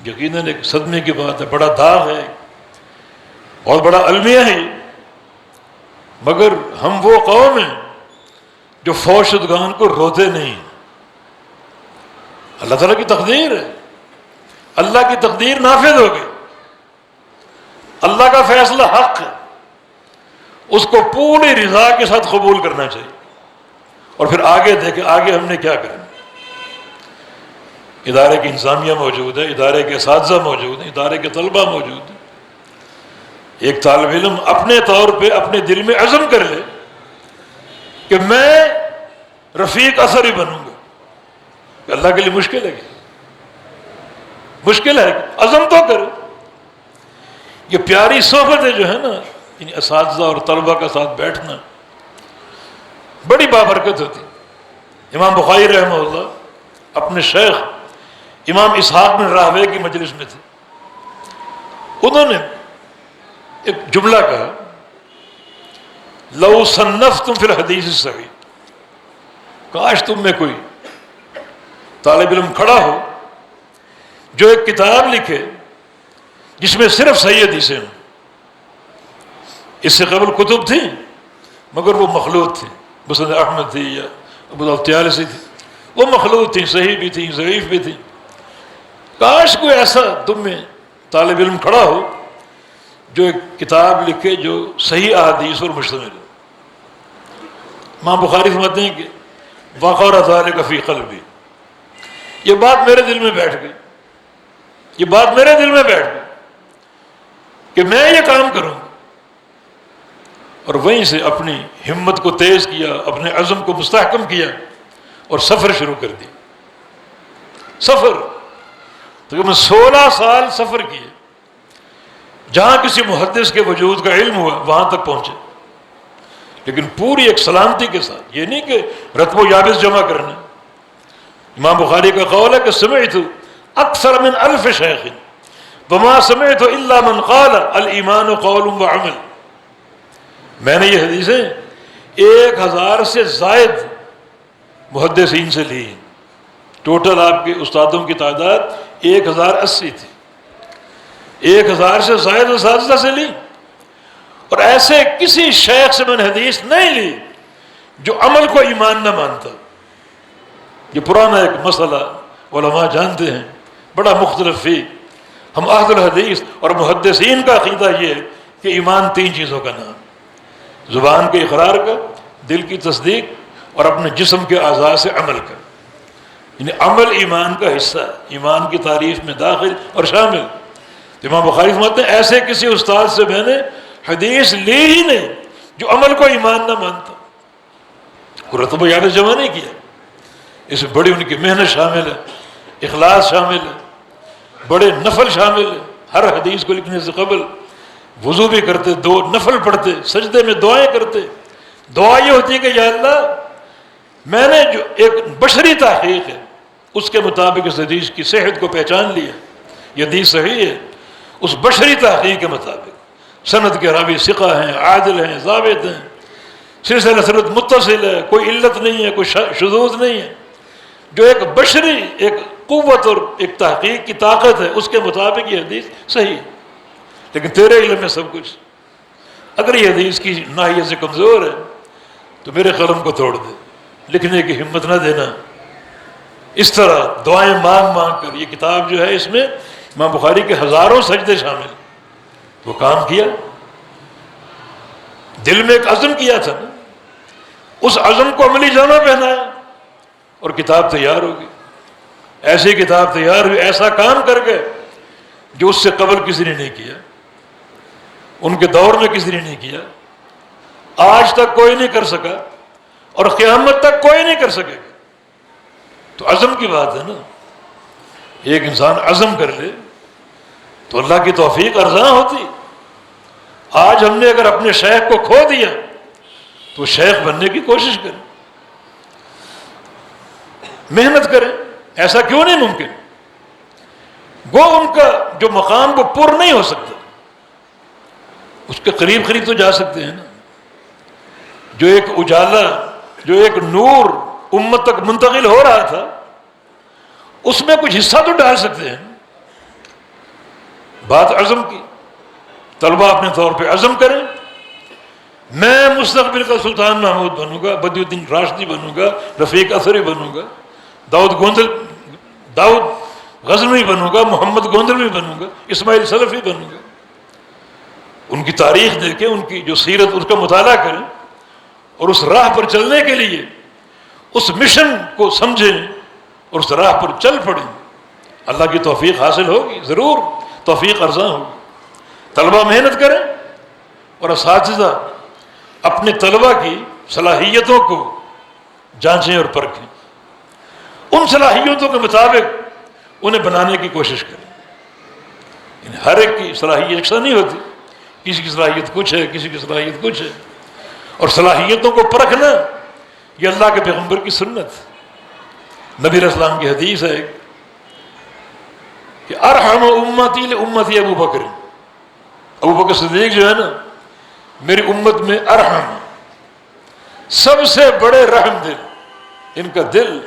یقیناً ایک صدمے کی بات ہے، بڑا داغ ہے، بہت بڑا المیہ ہے، مگر ہم وہ قوم ہیں جو فوت شدگان کو روتے نہیں۔ اللہ تعالیٰ کی تقدیر ہے، اللہ کی تقدیر نافذ ہو گئی، اللہ کا فیصلہ حق ہے، اس کو پوری رضا کے ساتھ قبول کرنا چاہیے، اور پھر آگے دیکھیں آگے ہم نے کیا کرنا۔ ادارے کی انتظامیہ موجود ہے، ادارے کے اساتذہ موجود ہیں، ادارے کے طلباء موجود ہیں۔ ایک طالب علم اپنے طور پہ اپنے دل میں عزم کر لے کہ میں رفیق اثر ہی بنوں گا، کہ اللہ کے لیے مشکل ہے، مشکل ہے، عزم تو کرو۔ یہ پیاری صحبتیں جو ہے نا، ان اساتذہ اور طلباء کا ساتھ بیٹھنا بڑی بابرکت ہوتی۔ امام بخاری رحمہ اللہ اپنے شیخ امام اسحاق بن راہوے کی مجلس میں تھے، انہوں نے ایک جملہ کہا، لو صنفتم فی الحدیث الصحیح، کاش تم میں کوئی طالب علم کھڑا ہو جو ایک کتاب لکھے جس میں صرف صحیح حدیثیں ہوں۔ اس سے قبل کتب تھیں مگر وہ مخلوط تھیں، مسند احمد تھی یا ابو داؤد الطیالسی تھی، وہ مخلوط تھیں، صحیح بھی تھیں، ضعیف بھی تھیں۔ کاش کوئی ایسا تم میں طالب علم کھڑا ہو جو ایک کتاب لکھے جو صحیح احادیث پر مشتمل ہے۔ امام بخاری فرماتے ہیں کہ وقر ذلک فی قلبی، یہ بات میرے دل میں بیٹھ گئی، یہ بات میرے دل میں بیٹھ گئی کہ میں یہ کام کروں، اور وہیں سے اپنی ہمت کو تیز کیا، اپنے عزم کو مستحکم کیا اور سفر شروع کر دیا۔ سفر تقریباً 16 سال سفر کیے، جہاں کسی محدث کے وجود کا علم ہوا وہاں تک پہنچے، لیکن پوری ایک سلامتی کے ساتھ، یہ نہیں کہ رتب و یابس جمع کرنا۔ امام بخاری کا قول ہے کہ سمعت اکثر من 1000 شیخ وما سمعت الا من قال الایمان قول وعمل، میں نے یہ حدیثیں 1000 سے زائد محدثین سے لی، ٹوٹل آپ کے استادوں کی تعداد 1080 تھی، 1000 سے زائد اساتذہ سے لی، اور ایسے کسی شیخ سے میں نے حدیث نہیں لی جو عمل کو ایمان نہ مانتا۔ یہ پرانا ایک مسئلہ علماء جانتے ہیں، بڑا مختلف فی۔ ہم اہل الحدیث اور محدثین کا عقیدہ یہ ہے کہ ایمان 3 چیزوں کا نام، زبان کے اقرار کا، دل کی تصدیق اور اپنے جسم کے اعضاء سے عمل کا، یعنی عمل ایمان کا حصہ ہے، ایمان کی تعریف میں داخل اور شامل۔ تو امام بخاری فرماتے ہیں ایسے کسی استاد سے میں نے حدیث لی ہی نہیں جو عمل کو ایمان نہ مانتا، رتب و یابس جمع نہیں کیا، اس میں بڑی ان کی محنت شامل ہے، اخلاص شامل ہے، بڑے نفل شامل ہے۔ ہر حدیث کو لکھنے سے قبل وضو بھی کرتے، 2 نفل پڑھتے، سجدے میں دعائیں کرتے۔ دعا یہ ہوتی ہے کہ یا اللہ، میں نے جو ایک بشری تحقیق ہے اس کے مطابق اس حدیث کی صحت کو پہچان لیا، یہ حدیث صحیح ہے، اس بشری تحقیق کے مطابق سند کے راوی ثقہ ہیں، عادل ہیں، ضابط ہیں، سلسلہ سند متصل ہے، کوئی علت نہیں ہے، کوئی شذوذ نہیں ہے، جو ایک بشری ایک قوت اور ایک تحقیق کی طاقت ہے، اس کے مطابق یہ حدیث صحیح ہے۔ لیکن تیرے علم میں سب کچھ، اگر یہ حدیث کی ناحیے سے کمزور ہے تو میرے قلم کو توڑ دے، لکھنے کی ہمت نہ دینا۔ اس طرح دعائیں مانگ مانگ کر یہ کتاب جو ہے، اس میں امام بخاری کے ہزاروں سجدے شامل، وہ کام کیا، دل میں ایک عزم کیا تھا، اس عزم کو عملی جامہ پہنایا اور کتاب تیار ہوگی۔ ایسی کتاب تیار ہوئی، ایسا کام کر گئے جو اس سے قبل کسی نے نہیں کیا، ان کے دور میں کسی نے نہیں کیا، آج تک کوئی نہیں کر سکا اور قیامت تک کوئی نہیں کر سکے گا۔ تو عزم کی بات ہے نا، ایک انسان عزم کر لے تو اللہ کی توفیق ارزاں ہوتی۔ آج ہم نے اگر اپنے شیخ کو کھو دیا تو شیخ بننے کی کوشش کریں، محنت کریں، ایسا کیوں نہیں ممکن؟ وہ ان کا جو مقام وہ پر نہیں ہو سکتا، اس کے قریب قریب تو جا سکتے ہیں نا۔ جو ایک اجالا، جو ایک نور امت تک منتقل ہو رہا تھا، اس میں کچھ حصہ تو ڈال سکتے ہیں۔ بات عزم کی، طلبہ اپنے طور پہ عزم کریں، میں مستقبل کا سلطان محمود بنوں گا، بدی الدین راشدی بنوں گا، رفیق اثری بنوں گا، داؤد غزنوی بنوں گا، محمد گوندلوی بنوں گا، اسماعیل سلفی بنوں گا۔ ان کی تاریخ دیکھیں، ان کی جو سیرت، اس کا مطالعہ کریں اور اس راہ پر چلنے کے لیے اس مشن کو سمجھیں اور اس راہ پر چل پڑیں۔ اللہ کی توفیق حاصل ہوگی، ضرور توفیق ارزاں ہوگی۔ طلبہ محنت کریں اور اساتذہ اپنے طلبہ کی صلاحیتوں کو جانچیں اور پرکھیں، ان صلاحیتوں کے مطابق انہیں بنانے کی کوشش کریں۔ یعنی ہر ایک کی صلاحیت یکساں نہیں ہوتی، کسی کی صلاحیت کچھ ہے، کسی کی صلاحیت کچھ ہے، اور صلاحیتوں کو پرکھنا یہ اللہ کے پیغمبر کی سنت۔ نبی علیہ السلام کی حدیث ہے کہ ارحم امتی لامتی ابو بکر، ابو بکر صدیق جو ہے نا، میری امت میں ارحم، سب سے بڑے رحم دل، ان کا دل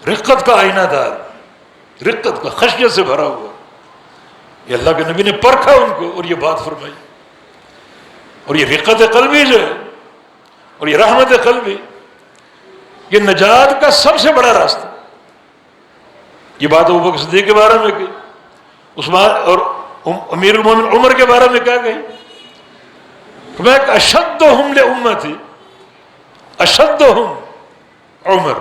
رقت کا آئینہ دار، رقت کا، خشیت سے بھرا ہوا۔ یہ اللہ کے نبی نے پرکھا ان کو اور یہ بات فرمائی۔ اور یہ رقت قلبی جو ہے اور یہ رحمت قلبی، یہ نجات کا سب سے بڑا راستہ۔ یہ بات ابو بکر صدیق کے بارے میں کی، عثمان اور امیر المومنین عمر کے بارے میں کیا کہی؟ میں اشدہم لامتی، اشدہم عمر،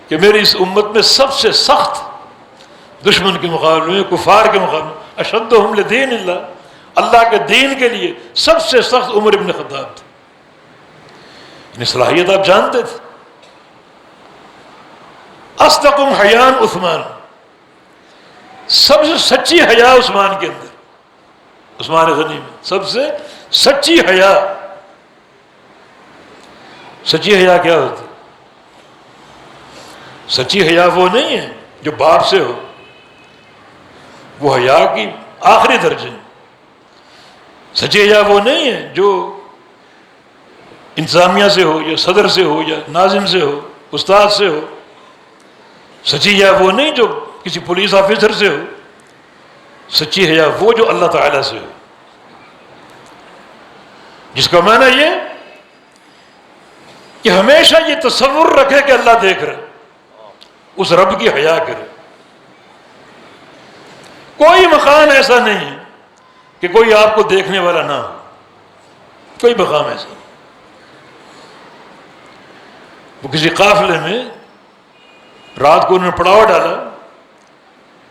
کہ میری اس امت میں سب سے سخت دشمن کے مقابلے میں، کفار کے مقابلے میں، اشدہم لدین اللہ، اللہ کے دین کے لیے سب سے سخت عمر ابن خطاب تھے۔ یعنی صلاحیت آپ جانتے تھے۔ اصدقم حیان عثمان، سب سے سچی حیا عثمان کے اندر، عثمان غنی میں سب سے سچی حیا۔ سچی حیا کیا ہوتی؟ سچی حیا وہ نہیں ہے جو باپ سے ہو، وہ حیا کی آخری درجے۔ سچی حیا وہ نہیں ہے جو انتظامیہ سے ہو یا صدر سے ہو یا ناظم سے ہو، استاد سے ہو۔ سچی حیا وہ نہیں جو کسی پولیس آفیسر سے ہو۔ سچی حیا وہ جو اللہ تعالیٰ سے ہو، جس کا معنی یہ کہ ہمیشہ یہ تصور رکھے کہ اللہ دیکھ رہے، اس رب کی حیا کرے۔ کوئی مقام ایسا نہیں ہے کہ کوئی آپ کو دیکھنے والا نہ ہو، کوئی مقام ایسا نہیں۔ وہ کسی قافلے میں رات کو انہوں نے پڑاؤ ڈالا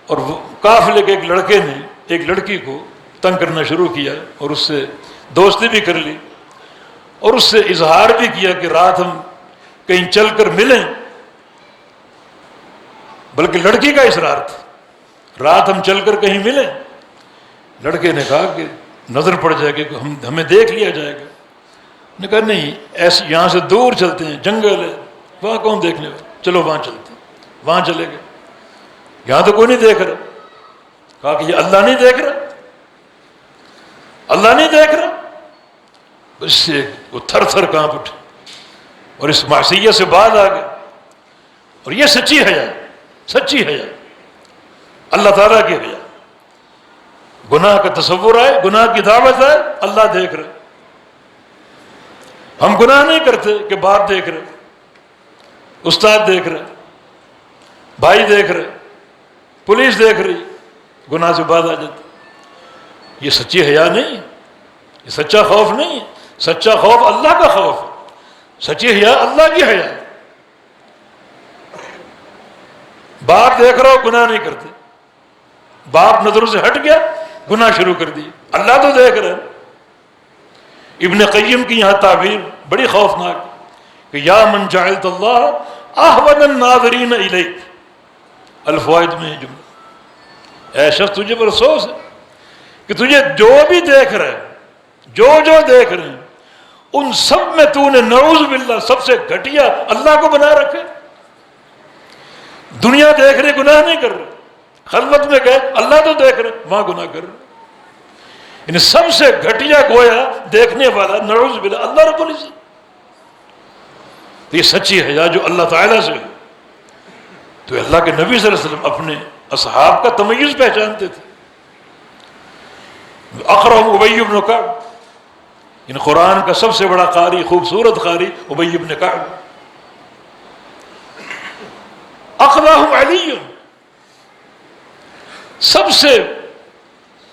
اور وہ قافلے کے ایک لڑکے نے ایک لڑکی کو تنگ کرنا شروع کیا اور اس سے دوستی بھی کر لی اور اس سے اظہار بھی کیا کہ رات ہم کہیں چل کر ملیں بلکہ لڑکی کا اصرار تھا، رات ہم چل کر کہیں ملیں۔ لڑکے نے کہا کہ نظر پڑ جائے گی، ہمیں دیکھ لیا جائے گا۔ نے کہا نہیں، ایسے یہاں سے دور چلتے ہیں، جنگل ہے، وہاں کون دیکھنے والا، چلو وہاں چلتے ہیں۔ وہاں چلے گئے، یہاں تو کوئی نہیں دیکھ رہا۔ کہا کہ یہ اللہ نہیں دیکھ رہا، اللہ نہیں دیکھ رہا۔ اس سے وہ تھر تھر کانپ اٹھے اور اس معصیت سے باز آ گئے۔ اور یہ سچی حیا، سچی حیا، اللہ تعالیٰ کی حیا۔ گناہ کا تصور آئے، گناہ کی دعوت آئے، اللہ دیکھ رہے۔ ہم گناہ نہیں کرتے کہ باپ دیکھ رہے، استاد دیکھ رہے، بھائی دیکھ رہے، پولیس دیکھ رہی، گناہ سے باز آ جاتے۔ یہ سچی حیا نہیں ہے، یہ سچا خوف نہیں ہے۔ سچا خوف اللہ کا خوف ہے، سچی حیا اللہ کی حیا۔ باپ دیکھ رہا ہو، گناہ نہیں کرتے، باپ نظروں سے ہٹ گیا، گناہ شروع کر دی، اللہ تو دیکھ رہے۔ ابن قیم کی یہاں تعبیر بڑی خوفناک کہ یا من جعلت اللہ احوج الناظرین الیک، الفوائد میں جملہ، اے شخص تجھے پر افسوس ہے کہ تجھے جو بھی دیکھ رہے، جو دیکھ رہے ہیں، ان سب میں تو نے نعوذ باللہ سب سے گھٹیا اللہ کو بنا رکھے۔ دنیا دیکھ رہے، گناہ نہیں کر رہے، خلوت میں گئے، اللہ تو دیکھ رہے، وہاں گناہ کر رہے۔ یعنی سب سے گھٹیا گویا دیکھنے والا نعوذ باللہ اللہ رب العزت۔ تو یہ سچی حیا جو اللہ تعالیٰ سے ہے۔ تو اللہ کے نبی صلی اللہ علیہ وسلم اپنے اصحاب کا تمیز پہچانتے تھے۔ اقرأ ابی بن کعب، ان قرآن کا سب سے بڑا قاری، خوبصورت قاری ابی بن کعب۔ اقضاہم علی، سب سے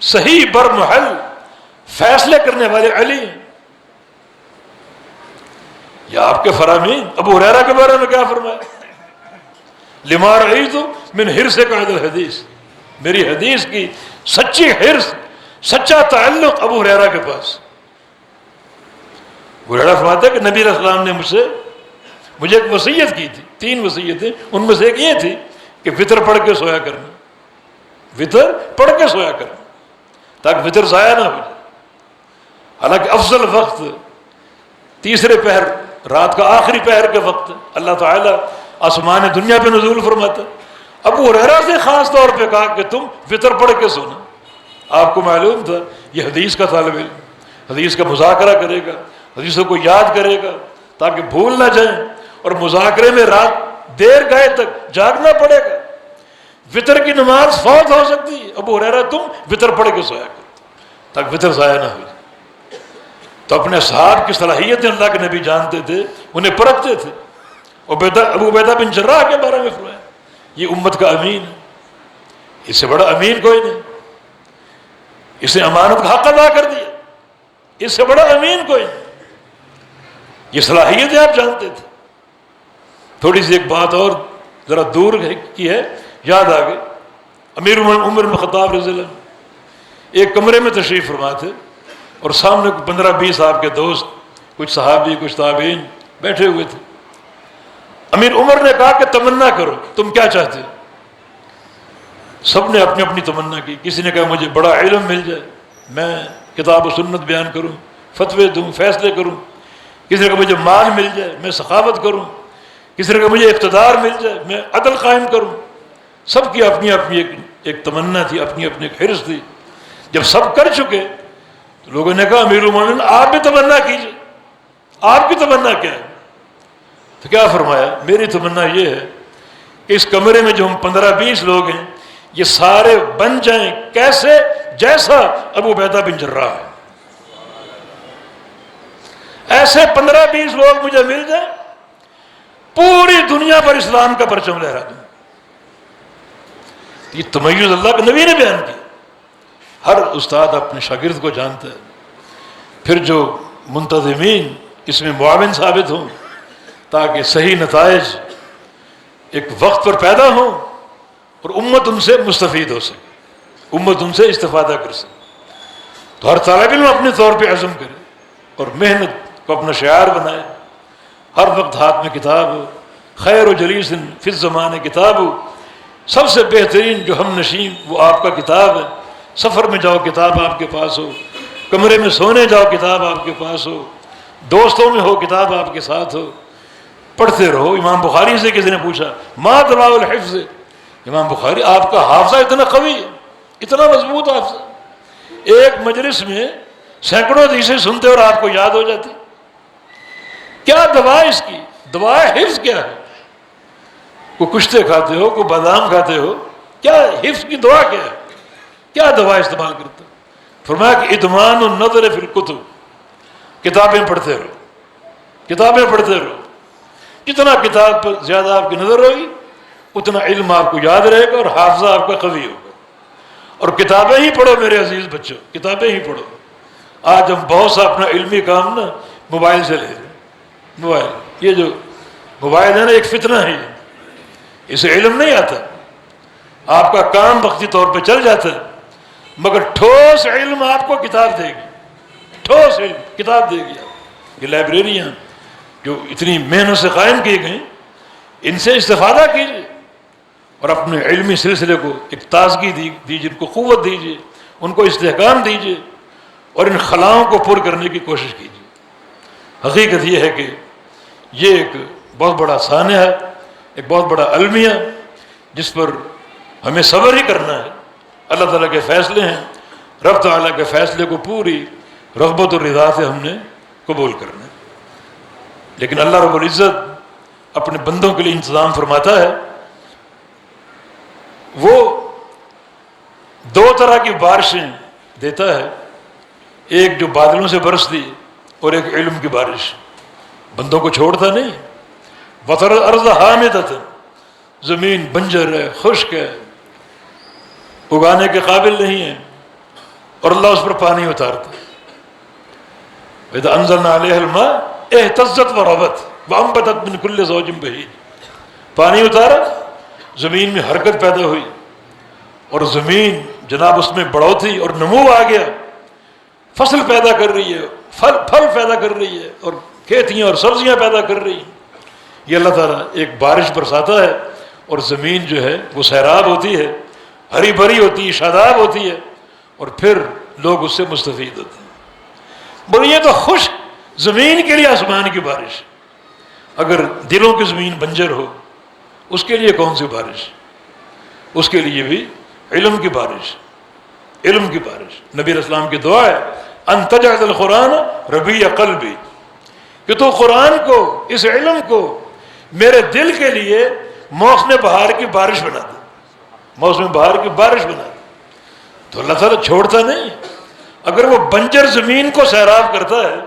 صحیح برمحل فیصلے کرنے والے علی ہیں۔ یا آپ کے فرامین ابو ہریرہ کے بارے میں کیا فرمایا؟ لما رأیت من حرصک علی الحدیث، میری حدیث کی سچی حرص، سچا تعلق ابو ہریرہ کے پاس۔ ابو ہریرہ فرماتا ہے کہ نبی علیہ السلام نے مجھے ایک وصیت کی تھی، 3 وصیتیں، ان میں سے ایک یہ تھی کہ وتر پڑھ کے سویا کرنا، وتر پڑھ کے سویا کرنا تاکہ وتر ضائع نہ ہو جائے۔ حالانکہ افضل وقت تیسرے پہر، رات کا آخری پہر کے وقت اللہ تعالیٰ آسمان دنیا پہ نزول فرماتا۔ ابو ہریرہ سے خاص طور پہ کہا کہ تم وتر پڑھ کے سونا۔ آپ کو معلوم تھا یہ حدیث کا طالب علم، حدیث کا مذاکرہ کرے گا، حدیثوں کو یاد کرے گا تاکہ بھول نہ جائیں، اور مذاکرے میں رات دیر گئے تک جاگنا پڑے گا، وتر کی نماز فوت ہو سکتی ہے۔ ابو ہریرہ تم وتر پڑھ کے سویا کرو تاکہ وتر ضائع نہ ہو جائے۔ تو اپنے صحابہ کی صلاحیتیں اللہ کے نبی جانتے تھے، انہیں پرکھتے تھے۔ ابو عبیدہ بن جراح کے بارے میں فرمایا یہ امت کا امین ہے، اس سے بڑا امین کوئی نہیں، اس نے امانت کا حق ادا کر دیا، اس سے بڑا امین کوئی نہیں۔ یہ صلاحیتیں آپ جانتے تھے۔ تھوڑی سی ایک بات اور ذرا دور کی ہے، یاد آ گئی۔ امیر عمر بن خطاب رضی اللہ عنہ ایک کمرے میں تشریف فرما تھے، اور سامنے 15-20 آپ کے دوست، کچھ صحابی، کچھ تابعین بیٹھے ہوئے تھے۔ امیر عمر نے کہا کہ تمنا کرو، تم کیا چاہتے ہو؟ سب نے اپنی اپنی تمنا کی۔ کسی نے کہا مجھے بڑا علم مل جائے، میں کتاب و سنت بیان کروں، فتوے دوں، فیصلے کروں۔ کسی نے کہا مجھے مال مل جائے، میں سخاوت کروں۔ کسی نے کہا مجھے اقتدار مل جائے، میں عدل قائم کروں۔ سب کی اپنی اپنی ایک تمنا تھی، اپنی اپنی ایک حرص تھی۔ جب سب کر چکے تو لوگوں نے کہا امیر المومنین آپ بھی تمنا کیجئے، آپ کی تمنا کیا ہے؟ تو کیا فرمایا؟ میری تمنا یہ ہے کہ اس کمرے میں جو ہم 15-20 لوگ ہیں، یہ سارے بن جائیں کیسے؟ جیسا ابو عبیدہ بن جراح ہے۔ ایسے 15-20 لوگ مجھے مل جائیں، پوری دنیا پر اسلام کا پرچم لہرا دوں۔ یہ تمیز اللہ کے نبی نے بیان کیا۔ ہر استاد اپنے شاگرد کو جانتا ہے، پھر جو منتظمین اس میں معاون ثابت ہوں تاکہ صحیح نتائج ایک وقت پر پیدا ہوں اور امت ان سے مستفید ہو سکے، امت ان سے استفادہ کر سکے۔ تو ہر طالب علم اپنے طور پہ عزم کرے اور محنت کو اپنا شعار بنائے، ہر وقت ہاتھ میں کتاب ہو، خیر و جلیس فی الزمان کتاب ہو، سب سے بہترین جو ہم نشین وہ آپ کا کتاب ہے. سفر میں جاؤ کتاب آپ کے پاس ہو، کمرے میں سونے جاؤ کتاب آپ کے پاس ہو، دوستوں میں ہو کتاب آپ کے ساتھ ہو، پڑھتے رہو. امام بخاری سے کسی نے پوچھا ما دواء الحفظ، امام بخاری آپ کا حافظہ اتنا قوی ہے، اتنا مضبوط حافظہ، ایک مجلس میں سینکڑوں حدیثیں سنتے اور آپ کو یاد ہو جاتی. کیا دوا اس کی؟ دوا حفظ کیا ہے؟ کوئی کشتے کھاتے ہو، کوئی بادام کھاتے ہو، کیا حفظ کی دعا کیا ہے؟ کیا دوا استعمال کرتے ہو؟ فرمایا کہ ادمان النظر فی الکتب، کتابیں پڑھتے رہو، کتابیں پڑھتے رہو. جتنا کتاب پر زیادہ آپ کی نظر ہوگی اتنا علم آپ کو یاد رہے گا اور حافظہ آپ کا قوی ہوگا. اور کتابیں ہی پڑھو میرے عزیز بچوں، کتابیں ہی پڑھو. آج ہم بہت سا اپنا علمی کام نا موبائل سے لے رہے ہیں. موبائل، یہ جو موبائل ہے نا ایک فتنہ ہے، اسے علم نہیں آتا. آپ کا کام وقتی طور پہ چل جاتا ہے مگر ٹھوس علم آپ کو کتاب دے گی، ٹھوس علم کتاب دے گی. یہ لائبریریاں جو اتنی محنت سے قائم کی گئیں ان سے استفادہ کیجیے اور اپنے علمی سلسلے کو ایک تازگی دیجیے، ان کو قوت دیجیے، ان کو استحکام دیجیے اور ان خلاؤں کو پر کرنے کی کوشش کیجیے. حقیقت یہ ہے کہ یہ ایک بہت بڑا سانحہ ہے، ایک بہت بڑا المیہ جس پر ہمیں صبر ہی کرنا ہے. اللہ تعالیٰ کے فیصلے ہیں، رب تعالیٰ کے فیصلے کو پوری رغبت اور رضا سے ہم نے قبول کرنا ہے. لیکن اللہ رب العزت اپنے بندوں کے لیے انتظام فرماتا ہے. وہ دو طرح کی بارشیں دیتا ہے، ایک جو بادلوں سے برستی اور ایک علم کی بارش. بندوں کو چھوڑتا نہیں. وَتَرَى الْأَرْضَ حَامِدَةً، زمین بنجر ہے، خشک ہے، اگانے کے قابل نہیں ہے اور اللہ اس پر پانی اتارتا ہے. وَإِذَا أَنزَلْنَا عَلَيْهَا الْمَاءَ اهْتَزَّتْ وَرَبَتْ وَأَنبَتَتْ مِنْ كُلِّ زَوْجٍ بَهِيجٍ. پانی اتارا، زمین میں حرکت پیدا ہوئی اور زمین جناب اس میں بڑھوتری اور نمو آ گیا، فصل پیدا کر رہی ہے، پھل پیدا کر رہی ہے اور کھیتیاں اور سبزیاں پیدا کر رہی ہیں. یہ اللہ تعالیٰ ایک بارش برساتا ہے اور زمین جو ہے وہ سیراب ہوتی ہے، ہری بھری ہوتی ہے، شاداب ہوتی ہے اور پھر لوگ اس سے مستفید ہوتے ہیں. بولے یہ تو خشک زمین کے لیے آسمان کی بارش. اگر دلوں کی زمین بنجر ہو اس کے لیے کون سی بارش؟ اس کے لیے بھی علم کی بارش، علم کی بارش. نبی علیہ السلام کی دعا ہے ان تجعل القرآن ربیع قلبی، کہ تو قرآن کو، اس علم کو میرے دل کے لیے موسم بہار کی بارش بنا دے، موسم بہار کی بارش بنا دے. تو اللہ تعالیٰ چھوڑتا نہیں. اگر وہ بنجر زمین کو سیراب کرتا ہے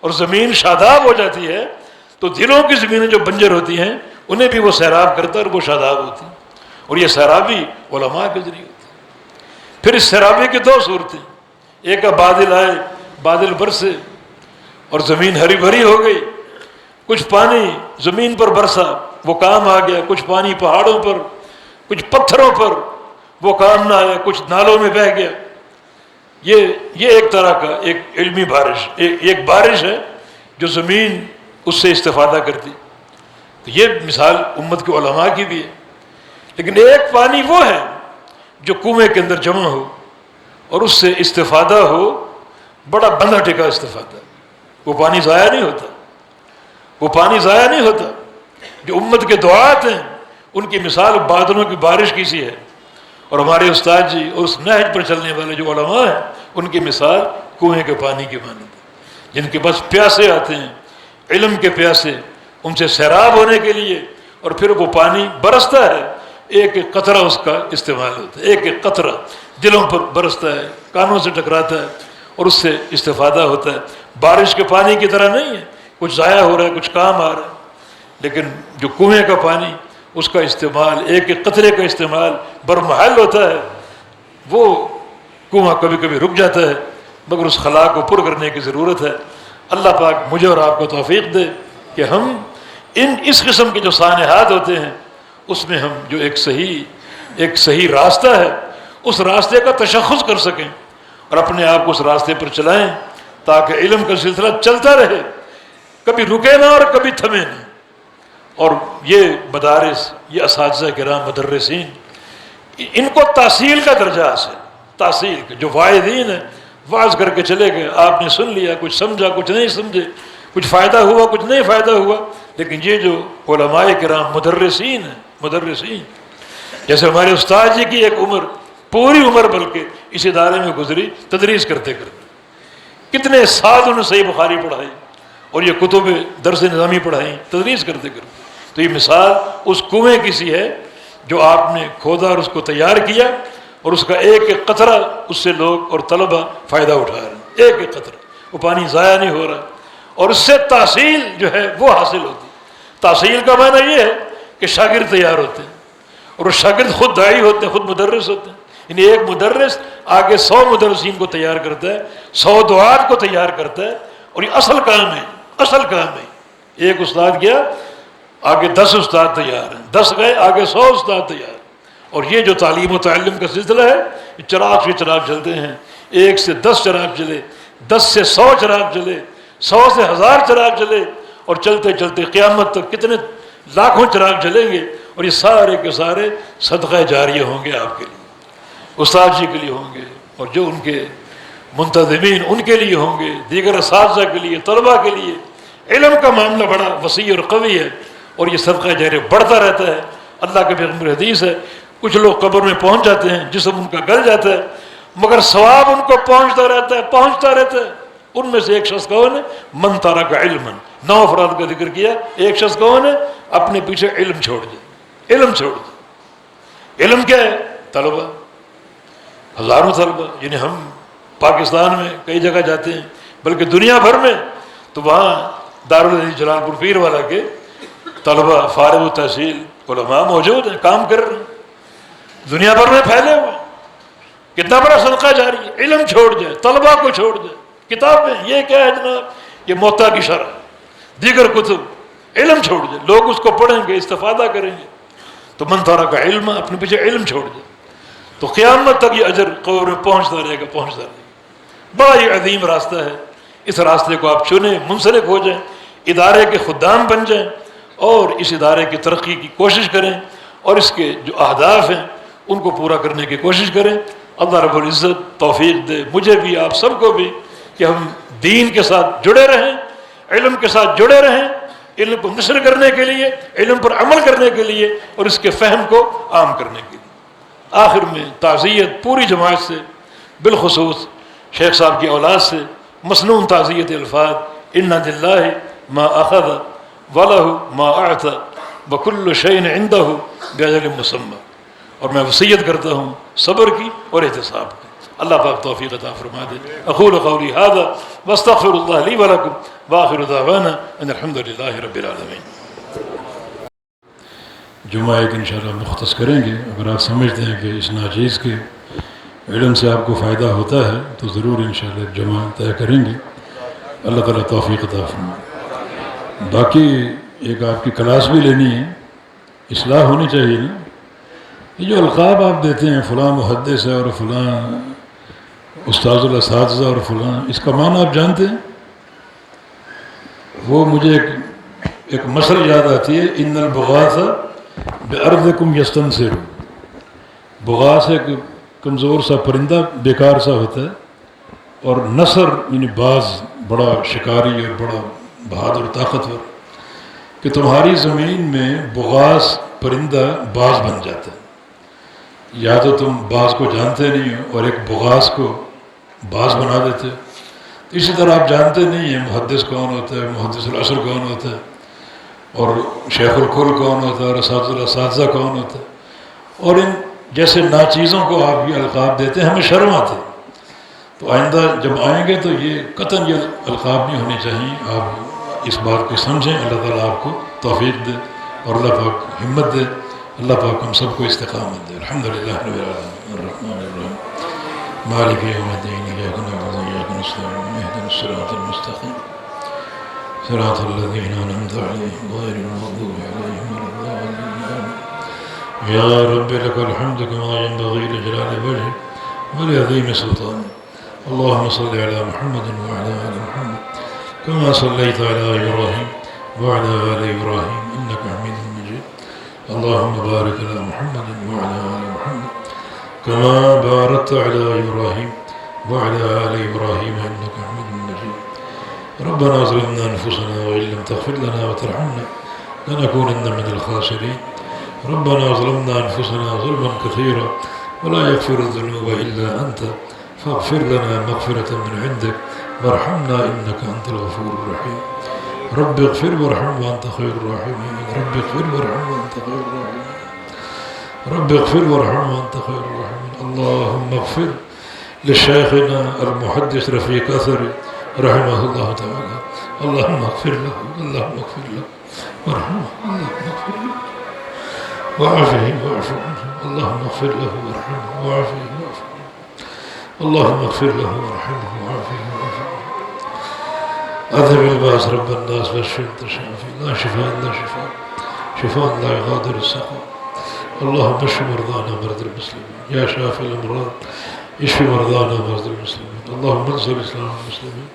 اور زمین شاداب ہو جاتی ہے تو دلوں کی زمینیں جو بنجر ہوتی ہیں انہیں بھی وہ سیراب کرتا ہے اور وہ شاداب ہوتی ہیں. اور یہ سیرابی علماء کے ذریعے ہوتی ہے. پھر اس سیرابی کی دو صورتیں، ایک کا بادل آئے، بادل برسے اور زمین ہری بھری ہو گئی، کچھ پانی زمین پر برسا وہ کام آ گیا، کچھ پانی پہاڑوں پر، کچھ پتھروں پر وہ کام نہ آیا، کچھ نالوں میں بہہ گیا. یہ ایک طرح کا ایک علمی بارش، ایک بارش ہے جو زمین اس سے استفادہ کرتی. تو یہ مثال امت کے علماء کی بھی ہے. لیکن ایک پانی وہ ہے جو کنویں کے اندر جمع ہو اور اس سے استفادہ ہو، بڑا بندہ ٹکا استفادہ. وہ پانی ضائع نہیں ہوتا، وہ پانی ضائع نہیں ہوتا. جو امت کے دعات ہیں ان کی مثال بادلوں کی بارش کی سی ہے. اور ہمارے استاد جی اور اس نہج پر چلنے والے جو علماء ہیں ان کی مثال کنویں کے پانی کی مانند ہے، جن کے بس پیاسے آتے ہیں، علم کے پیاسے، ان سے سیراب ہونے کے لیے، اور پھر وہ پانی برستا ہے، ایک ایک قطرہ اس کا استعمال ہوتا ہے، ایک ایک قطرہ دلوں پر برستا ہے، کانوں سے ٹکراتا ہے اور اس سے استفادہ ہوتا ہے. بارش کے پانی کی طرح نہیں ہے کچھ ضائع ہو رہا ہے کچھ کام آ رہا ہے. لیکن جو کنویں کا پانی اس کا استعمال، ایک ایک قطرے کا استعمال برمحل ہوتا ہے. وہ کنواں کبھی کبھی رک جاتا ہے مگر اس خلا کو پر کرنے کی ضرورت ہے. اللہ پاک مجھے اور آپ کو توفیق دے کہ ہم اس قسم کے جو سانحات ہوتے ہیں اس میں ہم جو ایک صحیح راستہ ہے اس راستے کا تشخص کر سکیں اور اپنے آپ کو اس راستے پر چلائیں تاکہ علم کا سلسلہ چلتا رہے، کبھی رکے نہ اور کبھی تھمے نہ. اور یہ مدارس، یہ اساتذہ کرام مدرسین، ان کو تحصیل کا درجہ حاصل، تحصیل کا، جو واعظین ہیں واعظ کر کے چلے گئے، آپ نے سن لیا، کچھ سمجھا کچھ نہیں سمجھے، کچھ فائدہ ہوا کچھ نہیں فائدہ ہوا، لیکن یہ جو علماء کرام مدرسین ہیں، مدرسین، جیسے ہمارے استاد جی کی ایک عمر، پوری عمر بلکہ اس ادارے میں گزری تدریس کرتے کرتے، کتنے سال انہوں نے صحیح بخاری پڑھائی اور یہ کتب درس نظامی پڑھائی تدریس کرتے کرتے. تو یہ مثال اس کنویں کی سی ہے جو آپ نے کھودا اور اس کو تیار کیا، اور اس کا ایک ایک قطرہ اس سے لوگ اور طلبہ فائدہ اٹھا رہے ہیں، ایک ایک قطرہ، وہ پانی ضائع نہیں ہو رہا، اور اس سے تحصیل جو ہے وہ حاصل ہوتی. تحصیل کا معنی یہ ہے کہ شاگرد تیار ہوتے ہیں، اور وہ شاگرد خود داعی ہوتے ہیں، خود مدرس ہوتے ہیں. یعنی ایک مدرس آگے 100 مدرسین کو تیار کرتا ہے، 100 دعات کو تیار کرتا ہے، اور یہ اصل کام ہے، اصل کام ہے. ایک استاد گیا آگے 10 استاد تیار ہیں، 10 گئے آگے 100 استاد تیار. اور یہ جو تعلیم و تعلم کا سلسلہ ہے، یہ چراغ سے چراغ جلتے ہیں، 1 سے 10 چراغ جلے، 10 سے 100 چراغ جلے، 100 سے 1000 چراغ جلے، اور چلتے چلتے قیامت تک کتنے لاکھوں چراغ جلیں گے. اور یہ سارے کے سارے صدقہ جاریہ ہوں گے آپ کے لیے، استاد جی کے لیے ہوں گے، اور جو ان کے منتظمین ان کے لیے ہوں گے، دیگر اساتذہ کے لیے، طلبہ کے لیے. علم کا معاملہ بڑا وسیع اور قوی ہے، اور یہ صدقہ جاریہ بڑھتا رہتا ہے. اللہ کے پیغمبر حدیث ہے، کچھ لوگ قبر میں پہنچ جاتے ہیں، جسم ان کا گل جاتا ہے، مگر ثواب ان کو پہنچتا رہتا ہے، پہنچتا رہتا ہے. ان میں سے ایک شخص کون ہے؟ من ترک علما. 9 افراد کا ذکر کیا، ایک شخص کون ہے؟ اپنے پیچھے علم چھوڑ دے، علم چھوڑ دے. علم کیا ہے؟ طلبہ، ہزاروں طلبہ. یعنی ہم پاکستان میں کئی جگہ جاتے ہیں، بلکہ دنیا بھر میں، تو وہاں دارالحدیث جلال پور پیر والا کے طلبہ فارغ التحصیل علماء موجود ہیں، کام کر رہے ہیں، دنیا بھر میں پھیلے ہوئے. کتنا بڑا صدقہ جاری ہے. علم چھوڑ جائے، طلبہ کو چھوڑ جائے، کتابیں، یہ کیا ہے جناب؟ یہ موطا کی شرح، دیگر کتب، علم چھوڑ جائے، لوگ اس کو پڑھیں گے، استفادہ کریں گے. تو من ترک علم، اپنے پیچھے علم چھوڑ جائے، تو قیامت تک یہ اجر قبر میں پہنچتا رہے گا، پہنچتا رہے گا. بڑا یہ عظیم راستہ ہے. اس راستے کو آپ چنیں، منسلک ہو جائیں، ادارے کے خدام بن جائیں، اور اس ادارے کی ترقی کی کوشش کریں، اور اس کے جو اہداف ہیں ان کو پورا کرنے کی کوشش کریں. اللہ رب العزت توفیق دے مجھے بھی، آپ سب کو بھی، کہ ہم دین کے ساتھ جڑے رہیں، علم کے ساتھ جڑے رہیں، علم کو نشر کرنے کے لیے، علم پر عمل کرنے کے لیے، اور اس کے فہم کو عام کرنے کے لیے. آخر میں تعزیت پوری جماعت سے، بالخصوص شیخ صاحب کی اولاد سے مسنون تعزیت الفاظ: ان للہ ما اخذ ولہ ما اعطى وکل شیء عندہ باجل مسمى. اور میں وصیت کرتا ہوں صبر کی اور احتساب کی. اللہ پاک توفیق عطا فرما دے. اقول قولی ھذا واستغفر اللہ لی ولکم وآخر دعوانا ان الحمد للہ رب العالمین. جمعہ ایک انشاءاللہ مختص کریں گے. اگر آپ سمجھتے ہیں کہ اس ناچیز کے علم سے آپ کو فائدہ ہوتا ہے تو ضرور انشاءاللہ جمعہ طے کریں گے. اللہ تعالیٰ توفیق عطا فرمائے. باقی ایک آپ کی کلاس بھی لینی ہے، اصلاح ہونی چاہیے نا. یہ جو القاب آپ دیتے ہیں، فلاں محدث ہے اور فلاں استاذ الاساتذہ اور فلاں، اس کا معنی آپ جانتے ہیں؟ وہ مجھے ایک مثل یاد آتی ہے: ان البغاث بأرضکم یستنصر. بغاث ایک کمزور سا پرندہ، بیکار سا ہوتا ہے، اور نصر یعنی باز، بڑا شکاری اور بڑا بہادر طاقتور. کہ تمہاری زمین میں بغاث پرندہ باز بن جاتا ہے. یا تو تم باز کو جانتے نہیں ہو اور ایک بغاث کو باز بنا دیتے ہو. اسی طرح آپ جانتے نہیں ہیں محدث کون ہوتا ہے، محدث العصر کون ہوتا ہے، اور شیخ الکل کون ہوتا ہے، اور اساتذہ کون ہوتا ہے. اور ان جیسے ناچیزوں کو آپ یہ القاب دیتے ہیں، ہمیں شرم آتی. تو آئندہ جب آئیں گے تو یہ قطعاً یہ القاب نہیں ہونے چاہیے. آپ اس بات کو سمجھیں. اللہ تعالیٰ آپ کو توفیق دے اور اللہ پاک ہمت دے. اللہ پاک ہم سب کو استقامت دے. الحمدللہ رب العالمین الرحمن الرحیم مالک یوم الدین ایاک نعبد و ایاک نستعین اهدنا الصراط المستقیم صراط الذین انعمت علیہم غیر المغضوب علیہم ولا الضالین. یا رب لک الحمد کما ينبغی لجلال وجهک ولعظیم سلطانک. اللهم صل على محمد وعلى آل محمد كما صليت على إبراهيم وعلى آل إبراهيم إنك حميد مجيد. اللهم بارك على محمد وعلى آل محمد كما باركت على إبراهيم وعلى آل إبراهيم إنك حميد مجيد. ربنا ظلمنا أنفسنا وإن لم تغفر لنا وترحمنا لنكونن من الخاسرين. ربنا ظلمنا أنفسنا ظلما كثيرا ولا يغفر الذنوب إلا أنت فاغفر لنا مغفرة من عندك وارحمنا إنك أنت الغفور الرحيم. رب اغفر وارحم وأنت خير الراحمين. رب اغفر وارحم وأنت خير الراحمين. رب اغفر وارحم وأنت خير الراحمين. اللهم اغفر لشيخنا المحدث رفيق أثري رحمه الله تعالى. اللهم اغفر له، اللهم اغفر له وارحمه، اللهم اغفر له وعافه واعف عنه. اللهم اغفر له وارحمه وعافه واعف عنه. اللهم اغفر له وارحمه وعافه واعف عنه. أذهب الباس رب الناس واشف أنت الشافي، لا شفاء إلا شفاء، شفاء لا يغادر السقم. اللهم اشف مرضانا ومرضى المسلمين. يا شافي الأمراض اشف مرضانا ومرضى المسلمين. اللهم انصر الإسلام والمسلمين.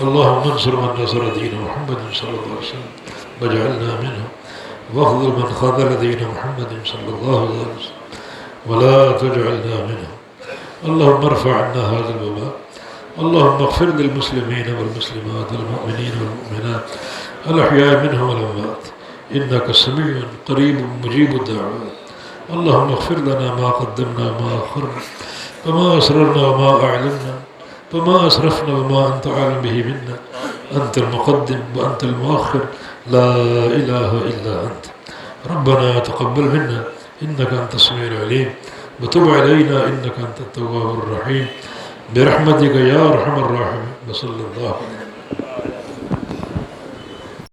اللهم انصر من نصر دين محمد صلى الله عليه وسلم واجعلنا منه، واخذل من خذل دين محمد صلى الله عليه وسلم ولا تجعلنا منه. اللهم ارفع عنا هذا الوباء. اللهم اغفر للمسلمين والمسلمات والمؤمنين والمؤمنات الأحياء منهم والأموات إنك سميع قريب مجيب الدعوات. اللهم اغفر لنا ما قدمنا وما أخرنا وما أسررنا وما أعلنا وما أسرفنا وما أنت عالم به منا. أنت المقدم وأنت المؤخر، لا إله إلا أنت. ربنا تقبل منا إنك أنت السميع العليم وتب علينا إنك أنت التواب الرحيم برحمتك يا أرحم الراحمين. وصلى الله عليه وسلم.